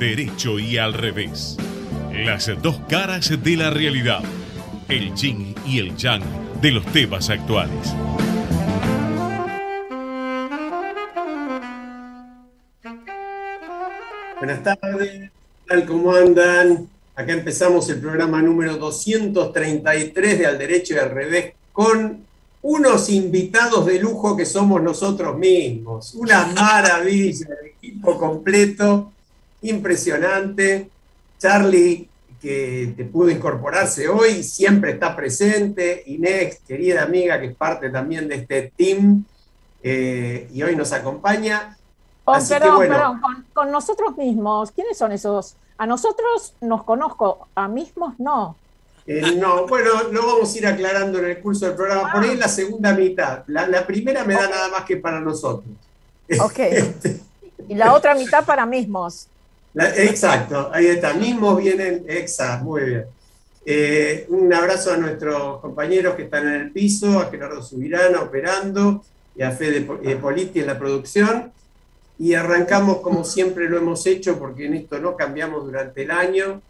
derecho y al revés. Las dos caras de la realidad. El yin y el yang de los temas actuales. Buenas tardes, ¿cómo andan? Acá empezamos el programa número 233 de Al Derecho y al Revés con unos invitados de lujo que somos nosotros mismos. Una maravilla, el equipo completo, impresionante. Charlie, que te pudo incorporarse hoy, siempre está presente. Inés, querida amiga, que es parte también de este team, y hoy nos acompaña. Perdón, con nosotros mismos, ¿quiénes son esos? A nosotros nos conozco, a mismos no. No, bueno, lo vamos a ir aclarando en el curso del programa. Por ahí la segunda mitad. La primera me da nada más que para nosotros. Ok. Y la otra mitad para mismos. Exacto, ahí está. Mismos vienen, exacto, muy bien. Un abrazo a nuestros compañeros que están en el piso, a Gerardo Subirana operando y a Fede Politi en la producción. Y arrancamos como siempre lo hemos hecho, porque en esto no cambiamos durante el año.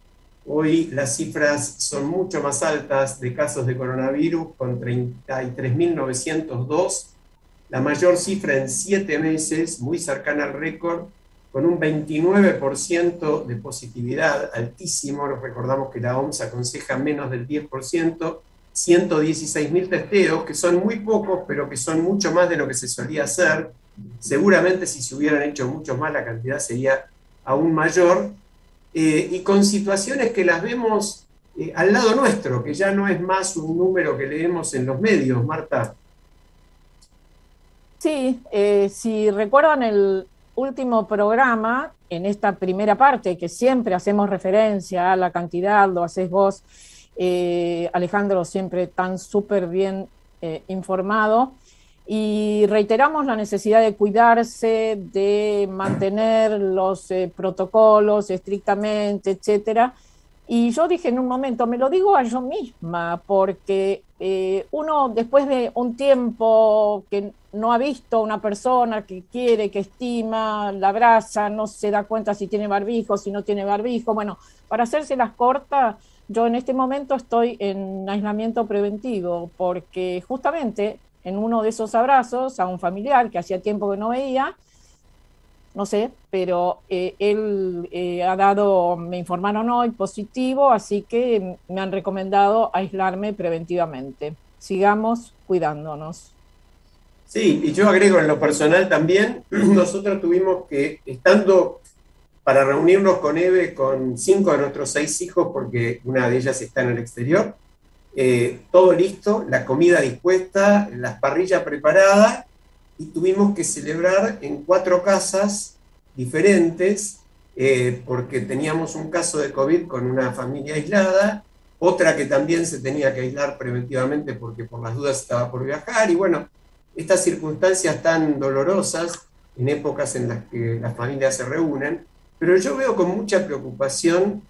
Hoy las cifras son mucho más altas de casos de coronavirus, con 33.902, la mayor cifra en 7 meses, muy cercana al récord, con un 29% de positividad, altísimo. Nos recordamos que la OMS aconseja menos del 10%, 116.000 testeos, que son muy pocos, pero que son mucho más de lo que se solía hacer. Seguramente si se hubieran hecho mucho más, la cantidad sería aún mayor, y con situaciones que las vemos al lado nuestro, que ya no es más un número que leemos en los medios, Marta. Sí, si recuerdan el último programa, en esta primera parte, que siempre hacemos referencia a la cantidad, lo haces vos, Alejandro, siempre tan súper bien informado, y reiteramos la necesidad de cuidarse, de mantener los protocolos estrictamente, etcétera. Y yo dije en un momento, me lo digo a yo misma, porque uno después de un tiempo que no ha visto a una persona que quiere, que estima, la abraza, no se da cuenta si tiene barbijo, si no tiene barbijo. Bueno, para hacérselas cortas, yo en este momento estoy en aislamiento preventivo, porque justamente en uno de esos abrazos a un familiar que hacía tiempo que no veía, no sé, pero él ha dado, me informaron hoy, positivo, así que me han recomendado aislarme preventivamente. Sigamos cuidándonos. Sí, y yo agrego en lo personal también, nosotros tuvimos que, estando para reunirnos con Eve, con 5 de nuestros 6 hijos, porque una de ellas está en el exterior, todo listo, la comida dispuesta, las parrillas preparadas, y tuvimos que celebrar en 4 casas diferentes, porque teníamos un caso de COVID con una familia aislada, otra que también se tenía que aislar preventivamente porque por las dudas estaba por viajar, y bueno, estas circunstancias tan dolorosas en épocas en las que las familias se reúnen, pero yo veo con mucha preocupación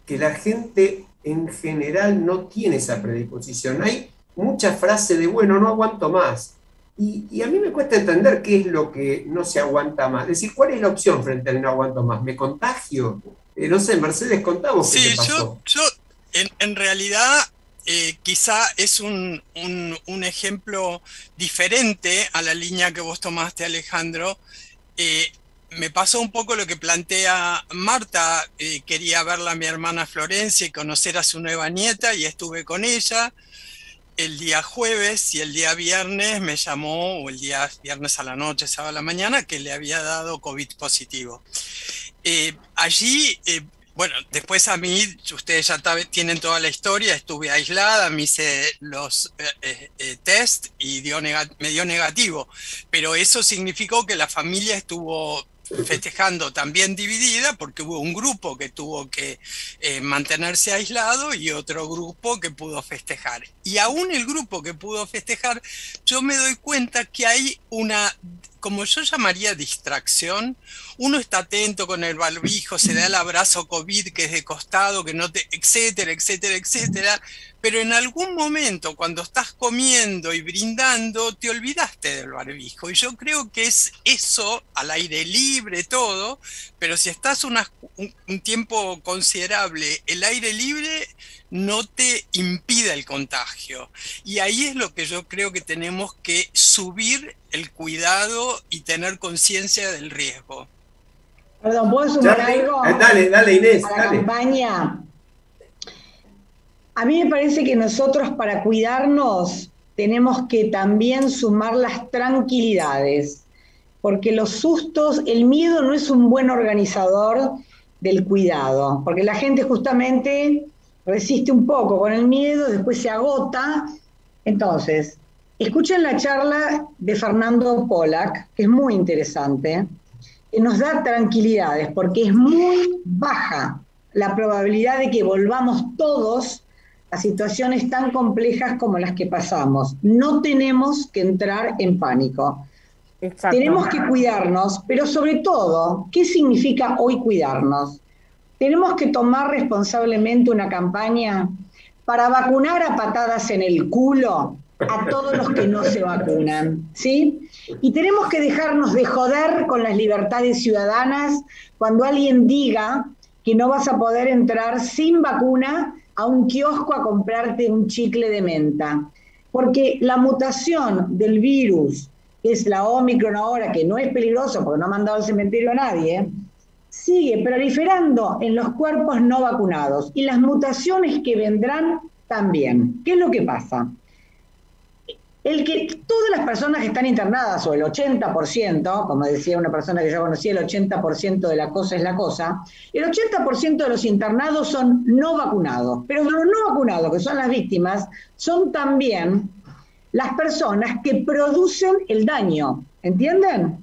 que la gente en general no tiene esa predisposición. Hay mucha frase de, bueno, no aguanto más. Y a mí me cuesta entender qué es lo que no se aguanta más. Es decir, ¿cuál es la opción frente al no aguanto más? ¿Me contagio? No sé, Mercedes, contamos qué te pasó. Yo en realidad quizá es un ejemplo diferente a la línea que vos tomaste, Alejandro. Me pasó un poco lo que plantea Marta. Quería verla a mi hermana Florencia y conocer a su nueva nieta, y estuve con ella el día jueves, y el día viernes me llamó, o el día viernes a la noche, sábado a la mañana, que le había dado COVID positivo. Allí, bueno, después a mí, ustedes ya tienen toda la historia, estuve aislada, me hice los test y me dio negativo, pero eso significó que la familia estuvo festejando también dividida, porque hubo un grupo que tuvo que mantenerse aislado y otro grupo que pudo festejar. Y aún el grupo que pudo festejar, yo me doy cuenta que hay una como yo llamaría distracción. Uno está atento con el barbijo, se da el abrazo COVID que es de costado, que no te, etcétera, etcétera, etcétera, pero en algún momento cuando estás comiendo y brindando te olvidaste del barbijo, y yo creo que es eso, al aire libre todo, pero si estás un tiempo considerable, el aire libre no te impide el contagio. Y ahí es lo que yo creo que tenemos que subir el cuidado y tener conciencia del riesgo. Perdón, ¿puedo sumar algo? Dale, Inés, a la campaña. A mí me parece que nosotros, para cuidarnos, tenemos que también sumar las tranquilidades, porque los sustos, el miedo no es un buen organizador del cuidado, porque la gente justamente resiste un poco con el miedo, después se agota. Entonces, escuchen la charla de Fernando Pollack, que es muy interesante, que nos da tranquilidades, porque es muy baja la probabilidad de que volvamos todos a situaciones tan complejas como las que pasamos. No tenemos que entrar en pánico. Exacto. Tenemos que cuidarnos, pero sobre todo, ¿qué significa hoy cuidarnos? Tenemos que tomar responsablemente una campaña para vacunar a patadas en el culo a todos los que no se vacunan, ¿sí? Y tenemos que dejarnos de joder con las libertades ciudadanas cuando alguien diga que no vas a poder entrar sin vacuna a un kiosco a comprarte un chicle de menta. Porque la mutación del virus, que es la Omicron ahora, que no es peligroso porque no ha mandado al cementerio a nadie, sigue proliferando en los cuerpos no vacunados, y las mutaciones que vendrán también. ¿Qué es lo que pasa? Todas las personas que están internadas, o el 80%, como decía una persona que yo conocía, el 80% de la cosa es la cosa, el 80% de los internados son no vacunados, pero los no vacunados, que son las víctimas, son también las personas que producen el daño, ¿entienden?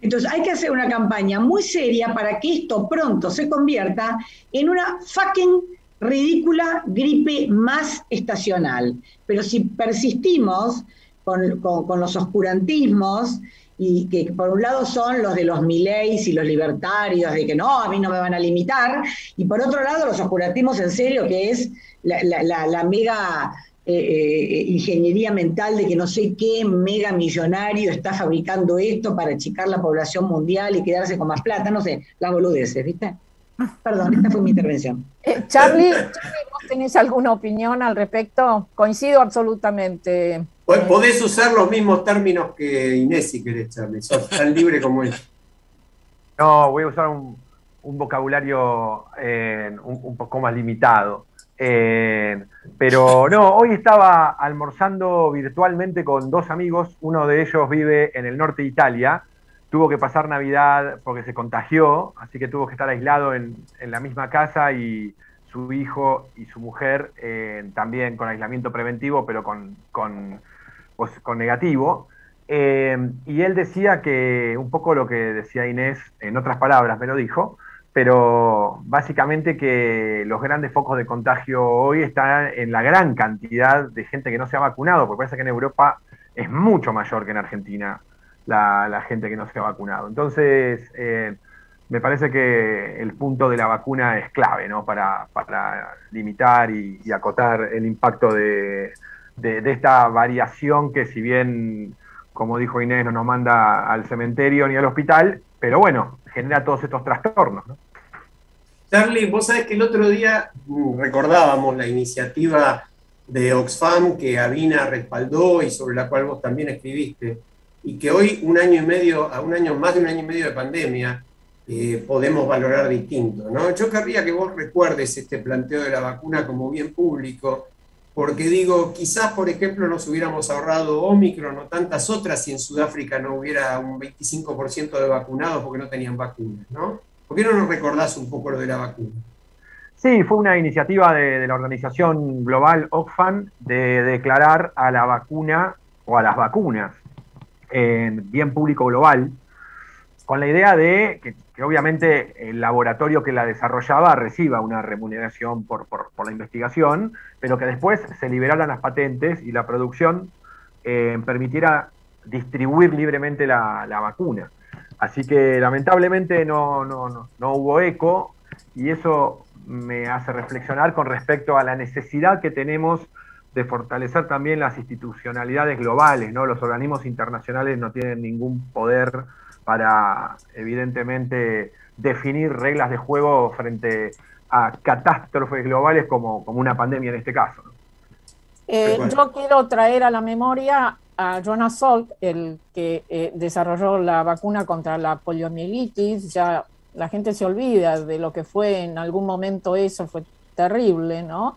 Entonces hay que hacer una campaña muy seria para que esto pronto se convierta en una fucking ridícula gripe más estacional. Pero si persistimos con los oscurantismos, y que por un lado son los de los Mileys y los libertarios, de que no, a mí no me van a limitar, y por otro lado los oscurantismos en serio, que es la mega ingeniería mental de que no sé qué mega millonario está fabricando esto para achicar la población mundial y quedarse con más plata, no sé, las boludeces, ¿viste? Perdón, esta fue mi intervención. Charlie, ¿vos tenés alguna opinión al respecto? Coincido absolutamente. Podés usar los mismos términos que Inés si querés, Charlie, sos tan libre como él. No, voy a usar un vocabulario un poco más limitado. Pero no, hoy estaba almorzando virtualmente con dos amigos, uno de ellos vive en el norte de Italia, tuvo que pasar Navidad porque se contagió, así que tuvo que estar aislado en la misma casa, y su hijo y su mujer también con aislamiento preventivo, pero con negativo. Y él decía que un poco lo que decía Inés, en otras palabras me lo dijo, pero básicamente que los grandes focos de contagio hoy están en la gran cantidad de gente que no se ha vacunado, porque parece que en Europa es mucho mayor que en Argentina la gente que no se ha vacunado. Entonces, me parece que el punto de la vacuna es clave, ¿no? Para limitar y acotar el impacto de esta variación que, si bien, como dijo Inés, no nos manda al cementerio ni al hospital, pero bueno, genera todos estos trastornos, ¿no? Charlie, vos sabés que el otro día recordábamos la iniciativa de Oxfam que Avina respaldó y sobre la cual vos también escribiste, y que hoy, más de un año y medio de pandemia, podemos valorar distinto, ¿no? Yo querría que vos recuerdes este planteo de la vacuna como bien público, porque digo, quizás, por ejemplo, nos hubiéramos ahorrado Omicron o tantas otras si en Sudáfrica no hubiera un 25% de vacunados porque no tenían vacunas, ¿no? ¿Por qué no nos recordás un poco lo de la vacuna? Sí, fue una iniciativa de la organización global Oxfam de declarar a la vacuna o a las vacunas en bien público global, con la idea de que obviamente el laboratorio que la desarrollaba reciba una remuneración por la investigación, pero que después se liberaran las patentes y la producción permitiera distribuir libremente la vacuna. Así que lamentablemente no hubo eco, y eso me hace reflexionar con respecto a la necesidad que tenemos de fortalecer también las institucionalidades globales, ¿no? Los organismos internacionales no tienen ningún poder para, evidentemente, definir reglas de juego frente a catástrofes globales como una pandemia en este caso, ¿no? Yo quiero traer a la memoria a Jonas Salk, el que desarrolló la vacuna contra la poliomielitis. Ya la gente se olvida de lo que fue en algún momento, eso fue terrible, ¿no?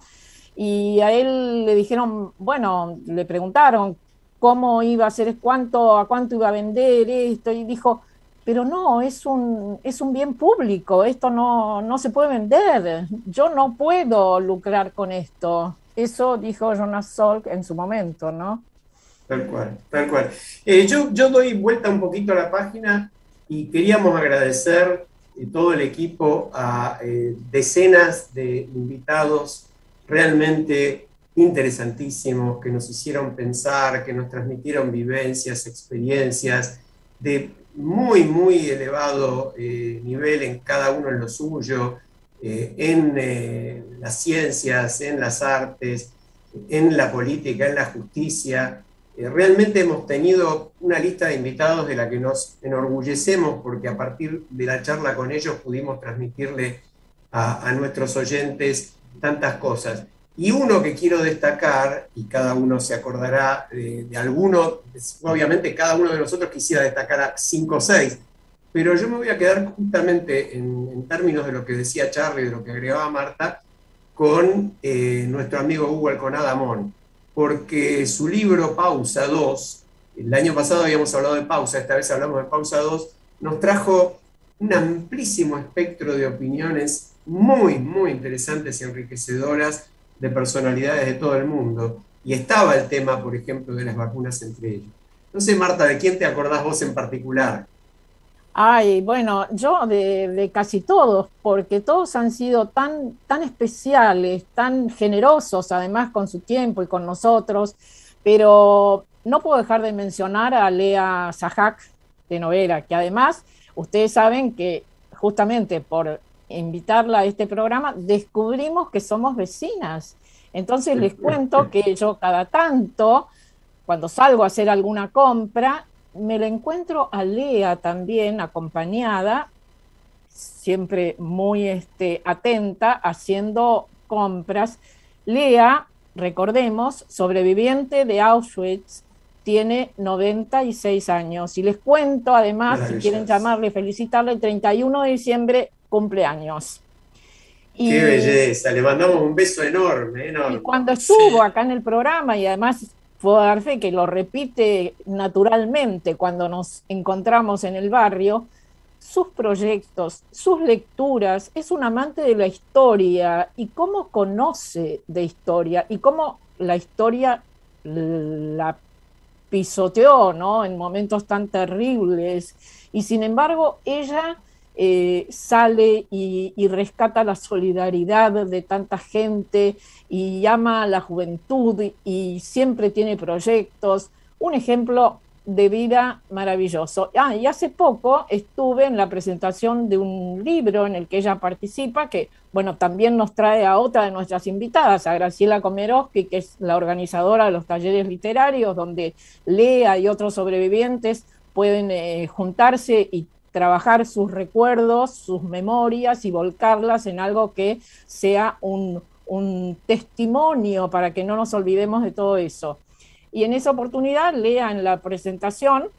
Y a él le dijeron, bueno, le preguntaron cómo iba a ser, a cuánto iba a vender esto, y dijo, pero no, es un bien público, esto no se puede vender, yo no puedo lucrar con esto. Eso dijo Jonas Salk en su momento, ¿no? Tal cual, tal cual. Yo doy vuelta un poquito a la página y queríamos agradecer todo el equipo a decenas de invitados realmente interesantísimos que nos hicieron pensar, que nos transmitieron vivencias, experiencias de muy, muy elevado nivel en cada uno en lo suyo, en las ciencias, en las artes, en la política, en la justicia. Realmente hemos tenido una lista de invitados de la que nos enorgullecemos, porque a partir de la charla con ellos pudimos transmitirle a nuestros oyentes tantas cosas. Y uno que quiero destacar, y cada uno se acordará de alguno, obviamente cada uno de nosotros quisiera destacar a 5 o 6, pero yo me voy a quedar justamente en términos de lo que decía Charlie, de lo que agregaba Marta, con nuestro amigo Hugo Alconada Amón, porque su libro Pausa 2, el año pasado habíamos hablado de Pausa, esta vez hablamos de Pausa 2, nos trajo un amplísimo espectro de opiniones muy, muy interesantes y enriquecedoras de personalidades de todo el mundo. Y estaba el tema, por ejemplo, de las vacunas entre ellos. No sé, Marta, ¿de quién te acordás vos en particular? Ay, bueno, yo de casi todos, porque todos han sido tan especiales, tan generosos, además con su tiempo y con nosotros, pero no puedo dejar de mencionar a Lea Sajak de Novera, que además ustedes saben que justamente por invitarla a este programa descubrimos que somos vecinas. Entonces les cuento que yo cada tanto, cuando salgo a hacer alguna compra, me la encuentro a Lea también acompañada, siempre muy atenta, haciendo compras. Lea, recordemos, sobreviviente de Auschwitz, tiene 96 años. Y les cuento, además, si quieren llamarle, felicitarle, el 31 de diciembre, cumpleaños. ¡Qué belleza! Le mandamos un beso enorme, enorme. Y cuando estuvo acá en el programa, y además puedo dar fe que lo repite naturalmente cuando nos encontramos en el barrio, sus proyectos, sus lecturas, es un amante de la historia y cómo conoce de historia y cómo la historia la pisoteó, ¿no? En momentos tan terribles, y sin embargo ella sale y rescata la solidaridad de tanta gente y llama a la juventud y siempre tiene proyectos. Un ejemplo de vida maravilloso. Y hace poco estuve en la presentación de un libro en el que ella participa, que bueno, también nos trae a otra de nuestras invitadas, a Graciela Komerovsky, que es la organizadora de los talleres literarios, donde Lea y otros sobrevivientes pueden juntarse y trabajar sus recuerdos, sus memorias y volcarlas en algo que sea un testimonio para que no nos olvidemos de todo eso. Y en esa oportunidad, Lea en la presentación,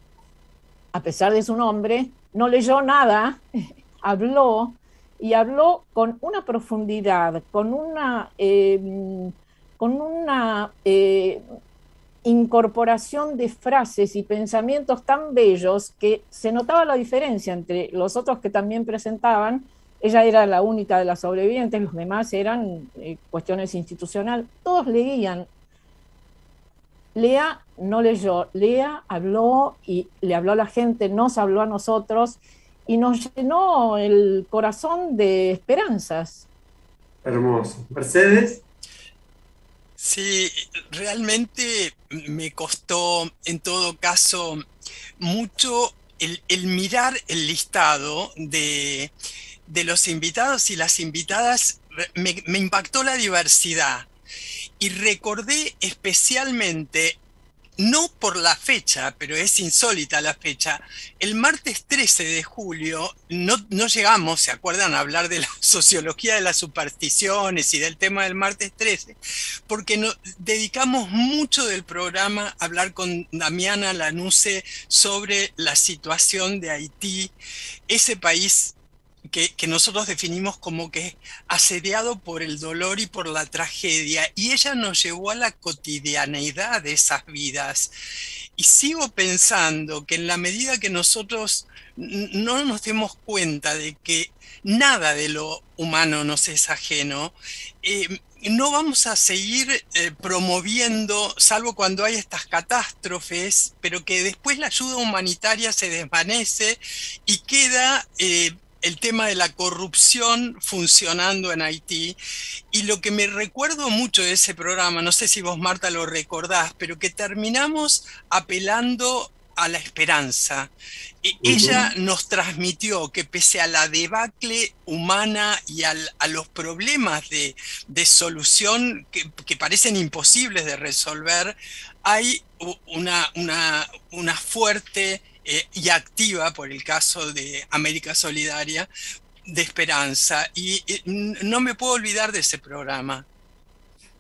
a pesar de su nombre, no leyó nada, habló con una profundidad, con una incorporación de frases y pensamientos tan bellos que se notaba la diferencia entre los otros que también presentaban. Ella era la única de las sobrevivientes, los demás eran cuestiones institucionales, todos leían. Lea no leyó, Lea habló y le habló a la gente, nos habló a nosotros y nos llenó el corazón de esperanzas. Hermoso. ¿Mercedes? Sí, realmente me costó en todo caso mucho el mirar el listado de los invitados y las invitadas. Me impactó la diversidad y recordé especialmente, no por la fecha, pero es insólita la fecha, el martes 13 de julio no llegamos, ¿se acuerdan?, a hablar de la sociología de las supersticiones y del tema del martes 13, porque dedicamos mucho del programa a hablar con Damiana Lanuse sobre la situación de Haití, ese país que nosotros definimos como que asediado por el dolor y por la tragedia, y ella nos llevó a la cotidianeidad de esas vidas. Y sigo pensando que en la medida que nosotros no nos demos cuenta de que nada de lo humano nos es ajeno, no vamos a seguir promoviendo, salvo cuando hay estas catástrofes, pero que después la ayuda humanitaria se desvanece y queda el tema de la corrupción funcionando en Haití. Y lo que me recuerdo mucho de ese programa, no sé si vos, Marta, lo recordás, pero que terminamos apelando a la esperanza. Ella nos transmitió que pese a la debacle humana y a los problemas de solución que parecen imposibles de resolver, hay una fuerte y activa, por el caso de América Solidaria, de esperanza. Y no me puedo olvidar de ese programa.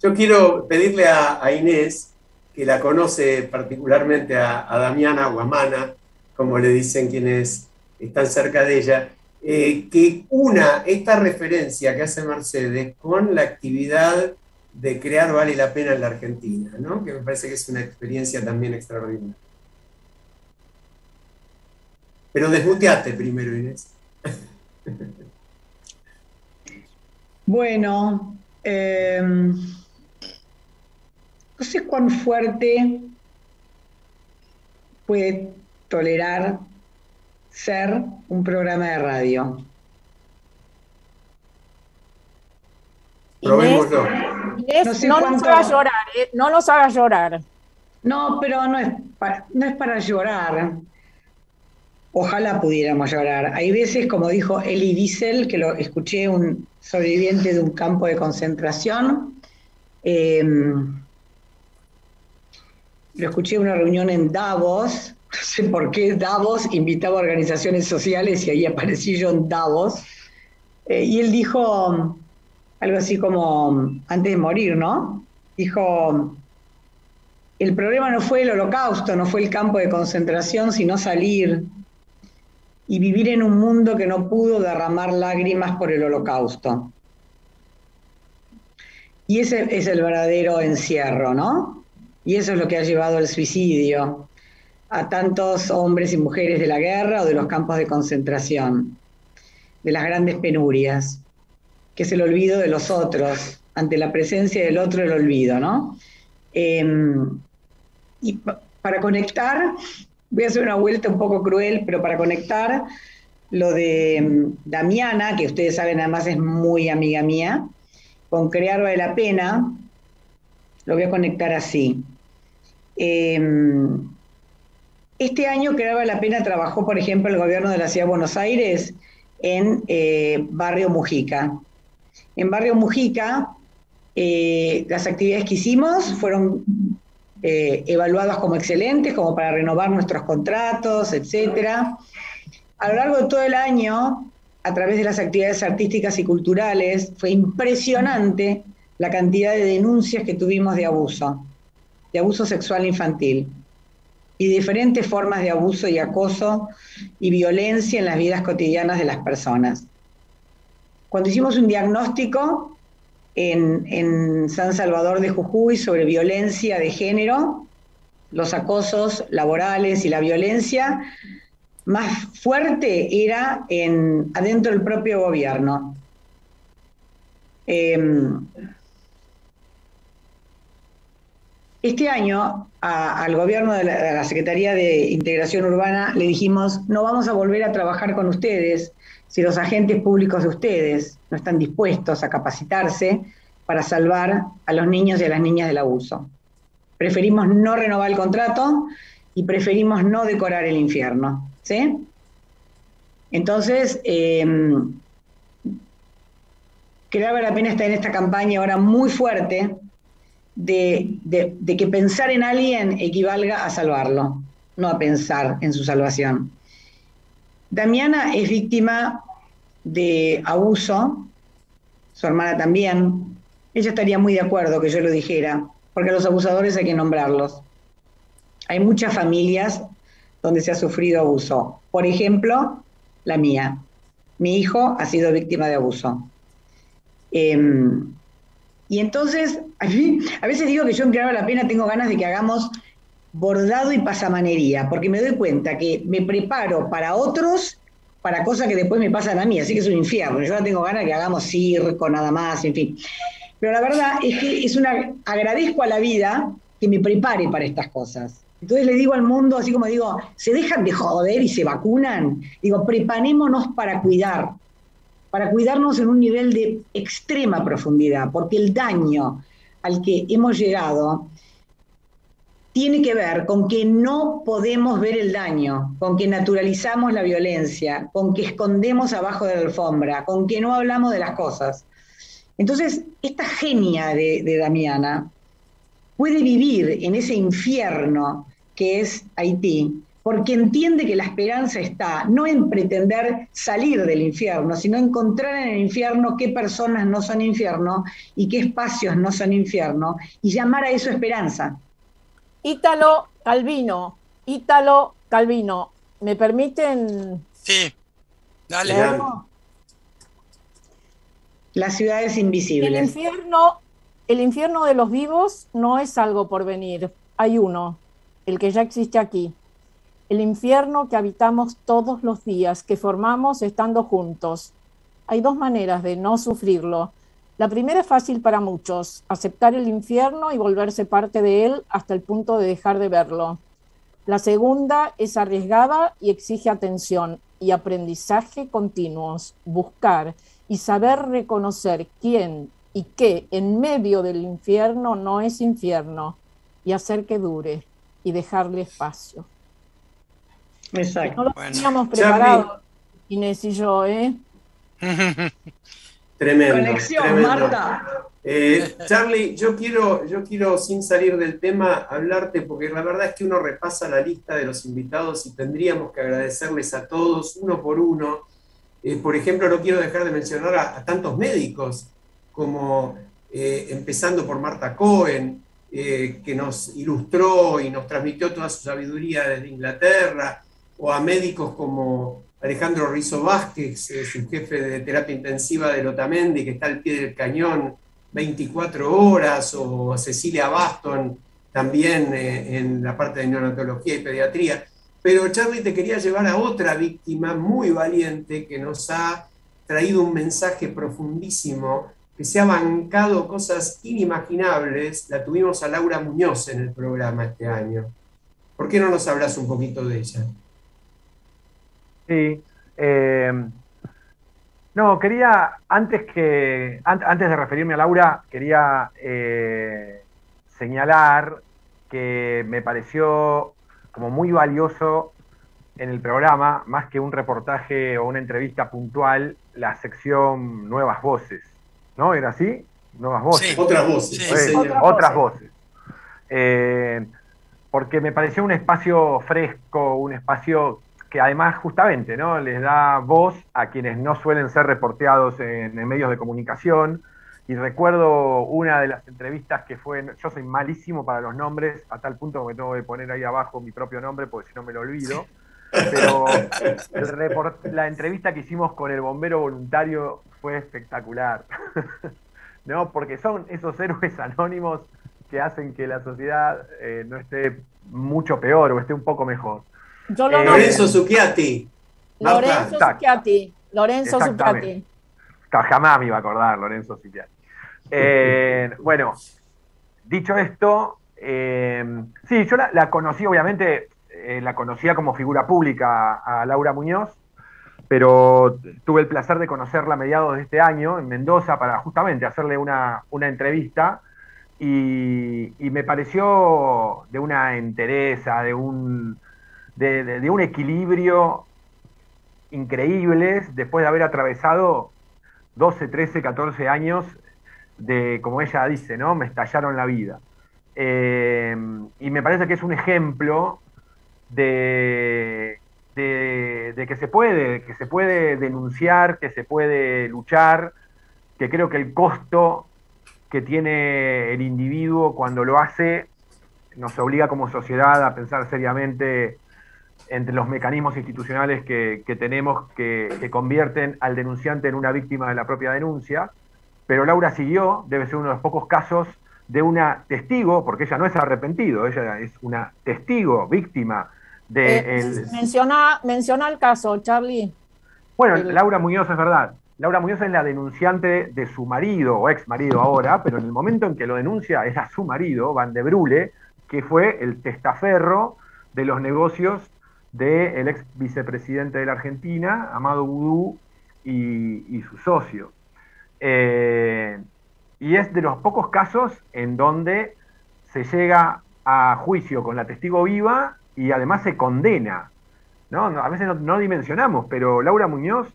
Yo quiero pedirle a Inés, que la conoce particularmente a Damiana o a Mana, como le dicen quienes están cerca de ella, que una esta referencia que hace Mercedes con la actividad de crear Vale la Pena en la Argentina, ¿no? Que me parece que es una experiencia también extraordinaria. Pero desmuteate primero, Inés. Bueno, no sé cuán fuerte puede tolerar ser un programa de radio. Probémoslo. Inés, no nos hagas llorar, no nos hagas llorar. No, pero no es para llorar. Ojalá pudiéramos llorar. Hay veces, como dijo Elie Wiesel, que lo escuché, un sobreviviente de un campo de concentración, lo escuché en una reunión en Davos, no sé por qué Davos invitaba a organizaciones sociales y ahí aparecí yo en Davos, y él dijo algo así como, antes de morir, ¿no? Dijo, el problema no fue el holocausto, no fue el campo de concentración, sino salir y vivir en un mundo que no pudo derramar lágrimas por el holocausto. Y ese es el verdadero encierro, ¿no? Y eso es lo que ha llevado al suicidio a tantos hombres y mujeres de la guerra o de los campos de concentración, de las grandes penurias, que es el olvido de los otros, ante la presencia del otro el olvido, ¿no? Y para conectar, voy a hacer una vuelta un poco cruel, pero para conectar lo de Damiana, que ustedes saben además es muy amiga mía, con Crear Vale la Pena, lo voy a conectar así. Este año Crear Vale la Pena trabajó, por ejemplo, el gobierno de la Ciudad de Buenos Aires en Barrio Mujica. En Barrio Mujica, las actividades que hicimos fueron evaluadas como excelentes, como para renovar nuestros contratos, etc. A lo largo de todo el año, a través de las actividades artísticas y culturales, fue impresionante la cantidad de denuncias que tuvimos de abuso sexual infantil y diferentes formas de abuso y acoso y violencia en las vidas cotidianas de las personas. Cuando hicimos un diagnóstico en San Salvador de Jujuy sobre violencia de género, los acosos laborales y la violencia más fuerte era adentro del propio gobierno. Este año al gobierno de la Secretaría de Integración Urbana le dijimos, no vamos a volver a trabajar con ustedes si los agentes públicos de ustedes no están dispuestos a capacitarse para salvar a los niños y a las niñas del abuso. Preferimos no renovar el contrato y preferimos no decorar el infierno, ¿sí? Entonces, creo que vale la pena estar en esta campaña ahora muy fuerte de que pensar en alguien equivalga a salvarlo, no a pensar en su salvación. Damiana es víctima de abuso, su hermana también. Ella estaría muy de acuerdo que yo lo dijera, porque a los abusadores hay que nombrarlos. Hay muchas familias donde se ha sufrido abuso. Por ejemplo, la mía. Mi hijo ha sido víctima de abuso. Y entonces, a veces digo que yo en Que Valga la Pena tengo ganas de que hagamos bordado y pasamanería, porque me doy cuenta que me preparo para otros, para cosas que después me pasan a mí, así que es un infierno. Yo no tengo ganas de que hagamos circo, nada más, en fin. Pero la verdad es que agradezco a la vida que me prepare para estas cosas. Entonces le digo al mundo, así como digo, se dejan de joder y se vacunan. Digo, preparémonos para cuidarnos en un nivel de extrema profundidad, porque el daño al que hemos llegado tiene que ver con que no podemos ver el daño, con que naturalizamos la violencia, con que escondemos abajo de la alfombra, con que no hablamos de las cosas. Entonces, esta genia de Damiana puede vivir en ese infierno que es Haití, porque entiende que la esperanza está no en pretender salir del infierno, sino encontrar en el infierno qué personas no son infierno y qué espacios no son infierno, y llamar a eso esperanza. Ítalo Calvino, ¿me permiten? Sí, dale. Las ciudades invisibles. El infierno de los vivos no es algo por venir, hay uno, el que ya existe aquí. El infierno que habitamos todos los días, que formamos estando juntos. Hay dos maneras de no sufrirlo. La primera es fácil para muchos, aceptar el infierno y volverse parte de él hasta el punto de dejar de verlo. La segunda es arriesgada y exige atención y aprendizaje continuos, buscar y saber reconocer quién y qué en medio del infierno no es infierno y hacer que dure y dejarle espacio. Exacto. No lo teníamos preparado, Inés y yo, ¿eh? Tremendo. Conexión, tremendo. Marta. Charlie, yo quiero, sin salir del tema, hablarte, porque la verdad es que uno repasa la lista de los invitados y tendríamos que agradecerles a todos, uno por uno. Por ejemplo, no quiero dejar de mencionar a tantos médicos, como empezando por Marta Cohen, que nos ilustró y nos transmitió toda su sabiduría desde Inglaterra, o a médicos como Alejandro Rizzo Vázquez, su jefe de terapia intensiva de Otamendi, que está al pie del cañón 24 horas, o Cecilia Baston, también en la parte de neonatología y pediatría. Pero Charlie, te quería llevar a otra víctima muy valiente que nos ha traído un mensaje profundísimo, que se ha bancado cosas inimaginables. La tuvimos a Laura Muñoz en el programa este año. ¿Por qué no nos hablas un poquito de ella? Sí. No, quería, antes de referirme a Laura, quería señalar que me pareció como muy valioso en el programa, más que un reportaje o una entrevista puntual, la sección Nuevas Voces. ¿No? ¿Era así? Nuevas Voces. Sí. Otras voces. Sí, sí, otras voces. Porque me pareció un espacio fresco, un espacio que además justamente, ¿no?, les da voz a quienes no suelen ser reporteados en medios de comunicación. Y recuerdo una de las entrevistas que fue, yo soy malísimo para los nombres, a tal punto que me tengo que poner ahí abajo mi propio nombre, porque si no me lo olvido. Pero la entrevista que hicimos con el bombero voluntario fue espectacular, ¿no? Porque son esos héroes anónimos que hacen que la sociedad no esté mucho peor o esté un poco mejor. Lorenzo Succhiati. Lorenzo Succhiati. Jamás me iba a acordar, Lorenzo Succhiati. Bueno, dicho esto, sí, yo la conocí, obviamente, la conocía como figura pública a Laura Muñoz, pero tuve el placer de conocerla a mediados de este año en Mendoza para justamente hacerle una entrevista y me pareció de una entereza, de un equilibrio increíble después de haber atravesado 12, 13, 14 años de, como ella dice, ¿no? Me estallaron la vida. Y me parece que es un ejemplo de que se puede denunciar, que se puede luchar, que creo que el costo que tiene el individuo cuando lo hace nos obliga como sociedad a pensar seriamente entre los mecanismos institucionales que tenemos que convierten al denunciante en una víctima de la propia denuncia. Pero Laura siguió, debe ser uno de los pocos casos de una testigo, porque ella no es arrepentido, ella es una testigo, víctima de... Menciona el caso, Charlie. Bueno, Laura Muñoz es verdad. Laura Muñoz es la denunciante de su marido, o ex marido ahora, pero en el momento en que lo denuncia era su marido, Van de Brule, que fue el testaferro de los negocios del ex vicepresidente de la Argentina, Amado Boudou, y su socio. Y es de los pocos casos en donde se llega a juicio con la testigo viva y además se condena, ¿no? A veces no dimensionamos, pero Laura Muñoz,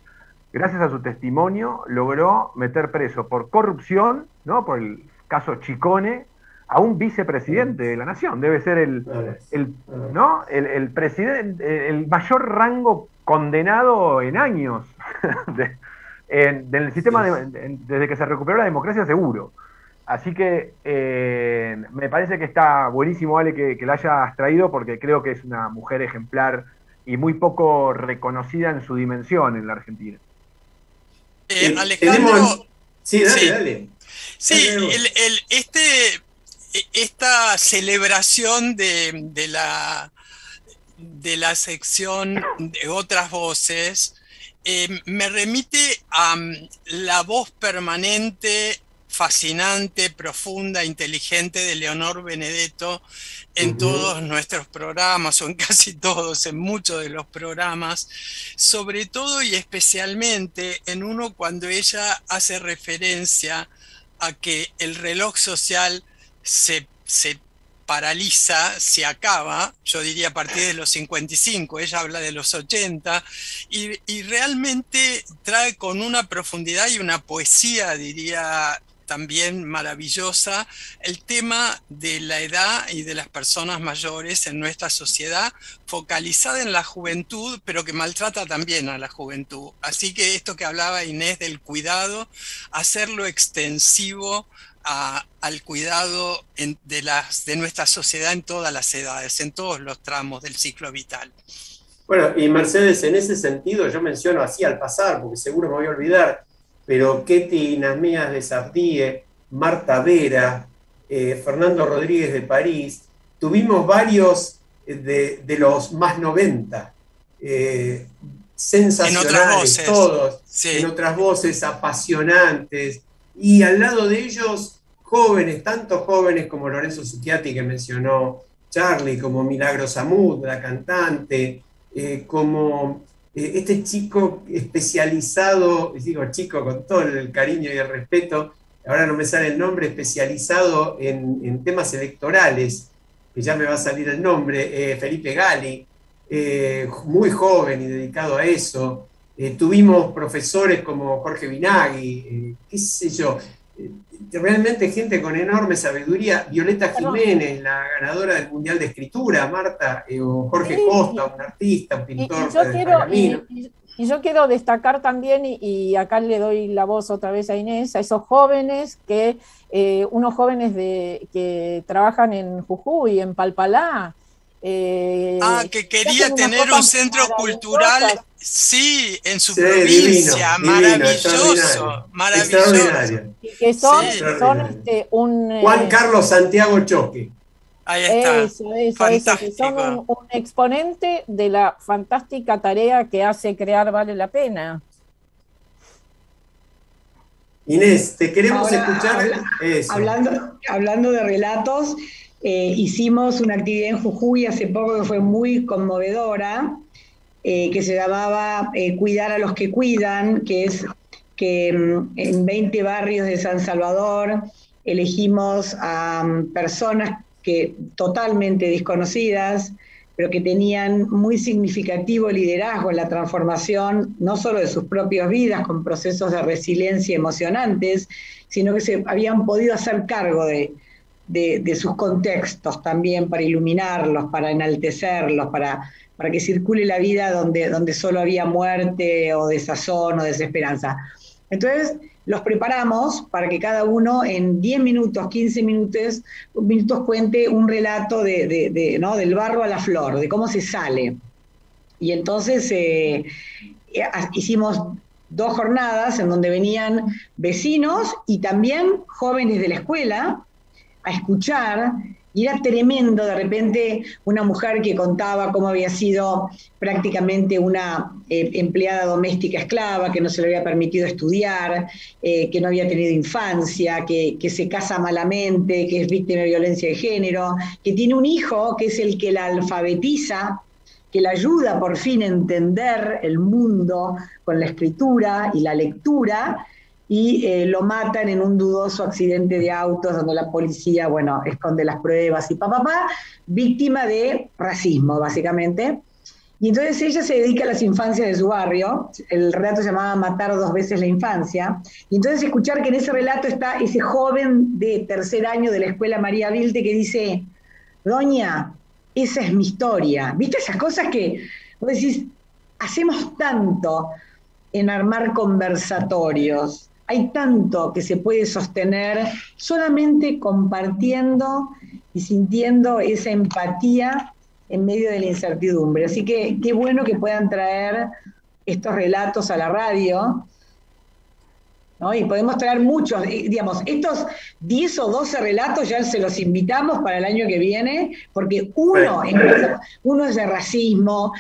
gracias a su testimonio, logró meter preso por corrupción, ¿no? Por el caso Chicone, a un vicepresidente de la nación. Debe ser el presidente, el mayor rango condenado en años del sistema, desde que se recuperó la democracia, seguro. Así que me parece que está buenísimo, Ale, que la hayas traído, porque creo que es una mujer ejemplar y muy poco reconocida en su dimensión en la Argentina. Alejandro, sí, dale. Sí, esta celebración de la sección de otras voces me remite a la voz permanente, fascinante, profunda, inteligente de Leonor Benedetto en todos nuestros programas, o en casi todos, en muchos de los programas, sobre todo y especialmente en uno cuando ella hace referencia a que el reloj social se paraliza, se acaba, yo diría a partir de los 55, ella habla de los 80, y realmente trae con una profundidad y una poesía, diría, también maravillosa, el tema de la edad y de las personas mayores en nuestra sociedad, focalizada en la juventud, pero que maltrata también a la juventud. Así que esto que hablaba Inés del cuidado, hacerlo extensivo al cuidado de nuestra sociedad en todas las edades, en todos los tramos del ciclo vital. Bueno, y Mercedes, en ese sentido, yo menciono así al pasar, porque seguro me voy a olvidar, pero Ketty Nasmías de Sardíe, Marta Vera, Fernando Rodríguez de París, tuvimos varios de los más 90, sensacionales, todos, sí. En otras voces, apasionantes, y al lado de ellos, jóvenes, tanto jóvenes como Lorenzo Succhiati, que mencionó Charlie, como Milagros Amud, la cantante, como este chico especializado, digo chico con todo el cariño y el respeto, ahora no me sale el nombre, especializado en temas electorales, que ya me va a salir el nombre, Felipe Gali, muy joven y dedicado a eso. Tuvimos profesores como Jorge Binaghi, qué sé yo, realmente gente con enorme sabiduría. Violeta Jiménez, la ganadora del Mundial de Escritura, Marta, o Jorge Costa, un artista, un pintor. Y yo quiero destacar también, y acá le doy la voz otra vez a Inés, a esos jóvenes unos jóvenes que trabajan en Jujuy, en Palpalá. Que quería tener un centro cultural, sí, en su provincia, maravilloso, maravilloso. Y que son Juan Carlos Santiago Choque. Ahí está. Eso, que son un exponente de la fantástica tarea que hace Crear Vale la Pena. Inés, te queremos escuchar. Hablando de relatos, hicimos una actividad en Jujuy hace poco que fue muy conmovedora, que se llamaba Cuidar a los que cuidan, que es que en 20 barrios de San Salvador elegimos a personas que totalmente desconocidas, pero que tenían muy significativo liderazgo en la transformación, no solo de sus propias vidas, con procesos de resiliencia emocionantes, sino que se habían podido hacer cargo de sus contextos también, para iluminarlos, para enaltecerlos, para que circule la vida donde solo había muerte o desazón o desesperanza. Entonces los preparamos para que cada uno en 10 minutos, 15 minutos cuente un relato ¿no? del barro a la flor, de cómo se sale. Y entonces hicimos 2 jornadas en donde venían vecinos y también jóvenes de la escuela a escuchar, y era tremendo. De repente una mujer que contaba cómo había sido prácticamente una empleada doméstica esclava, que no se le había permitido estudiar, que no había tenido infancia, que se casa malamente, que es víctima de violencia de género, que tiene un hijo que es el que la alfabetiza, que la ayuda por fin a entender el mundo con la escritura y la lectura, y lo matan en un dudoso accidente de autos donde la policía, bueno, esconde las pruebas y víctima de racismo, básicamente. Y entonces ella se dedica a las infancias de su barrio. El relato se llamaba Matar 2 veces la infancia. Y entonces escuchar que en ese relato está ese joven de 3er año de la escuela María Vilte que dice: doña, esa es mi historia. ¿Viste esas cosas que vos decís, hacemos tanto en armar conversatorios? Hay tanto que se puede sostener solamente compartiendo y sintiendo esa empatía en medio de la incertidumbre. Así que qué bueno que puedan traer estos relatos a la radio, ¿no? Y podemos traer muchos, digamos, estos 10 o 12 relatos ya se los invitamos para el año que viene, porque uno es de racismo,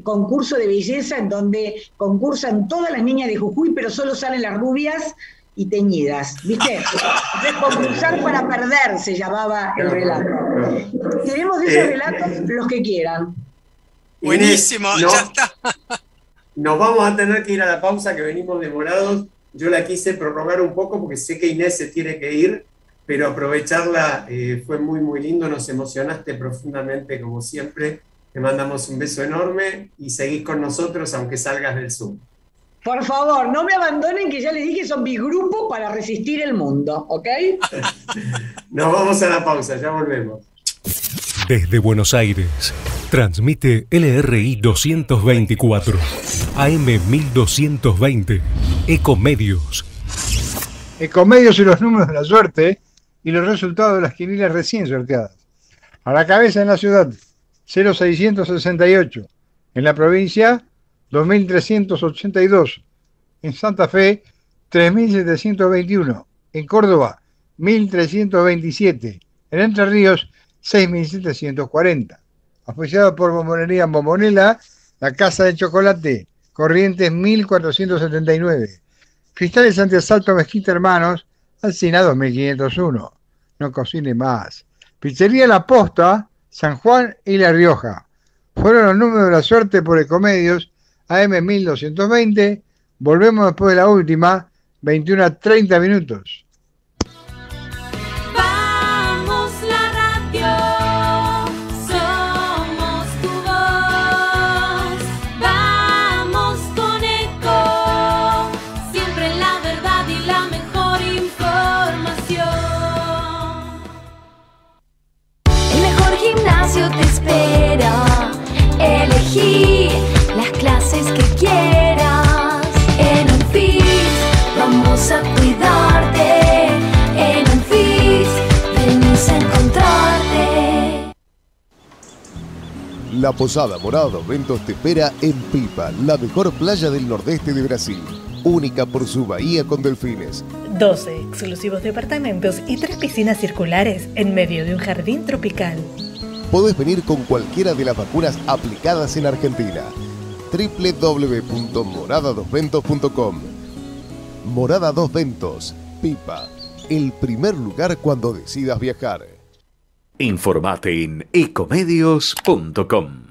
concurso de belleza en donde concursan todas las niñas de Jujuy, pero solo salen las rubias y teñidas, ¿viste? Entonces, concursar para perder se llamaba el relato. Tenemos de esos relatos los que quieran. Buenísimo, Inés, ya está. Nos vamos a tener que ir a la pausa, que venimos demorados. Yo la quise prorrogar un poco porque sé que Inés se tiene que ir, pero aprovecharla fue muy, muy lindo. Nos emocionaste profundamente, como siempre. Te mandamos un beso enorme y seguís con nosotros aunque salgas del Zoom. Por favor, no me abandonen, que ya les dije, son mi grupo para resistir el mundo, ¿ok? Nos vamos a la pausa, ya volvemos. Desde Buenos Aires, transmite LRI 224, AM 1220, Ecomedios. Ecomedios y los números de la suerte y los resultados de las quinielas recién sorteadas. A la cabeza en la ciudad, 0,668. En la provincia, 2.382. En Santa Fe, 3.721. En Córdoba, 1.327. En Entre Ríos, 6.740. Auspiciado por Bombonería Bombonela, la Casa de Chocolate, Corrientes 1479. Cristales Antiasalto Mezquita Hermanos, Alsina 2501. No cocine más. Pizzería La Posta, San Juan y La Rioja. Fueron los números de la suerte por Ecomedios, AM 1220. Volvemos después de la última, 21:30 minutos. Vamos la radio, somos tu voz. Vamos con Eco, siempre la verdad y la mejor información. El mejor gimnasio te espera. Elegí las clases que quieras. En Unfit vamos a cuidarte. En Unfit venimos a encontrarte. La Posada Morada 220 te espera en Pipa, la mejor playa del nordeste de Brasil. Única por su bahía con delfines. 12 exclusivos departamentos y 3 piscinas circulares en medio de un jardín tropical. Podés venir con cualquiera de las vacunas aplicadas en Argentina. www.morada2ventos.com. Morada 2 Pipa, el primer lugar cuando decidas viajar. Informate en ecomedios.com.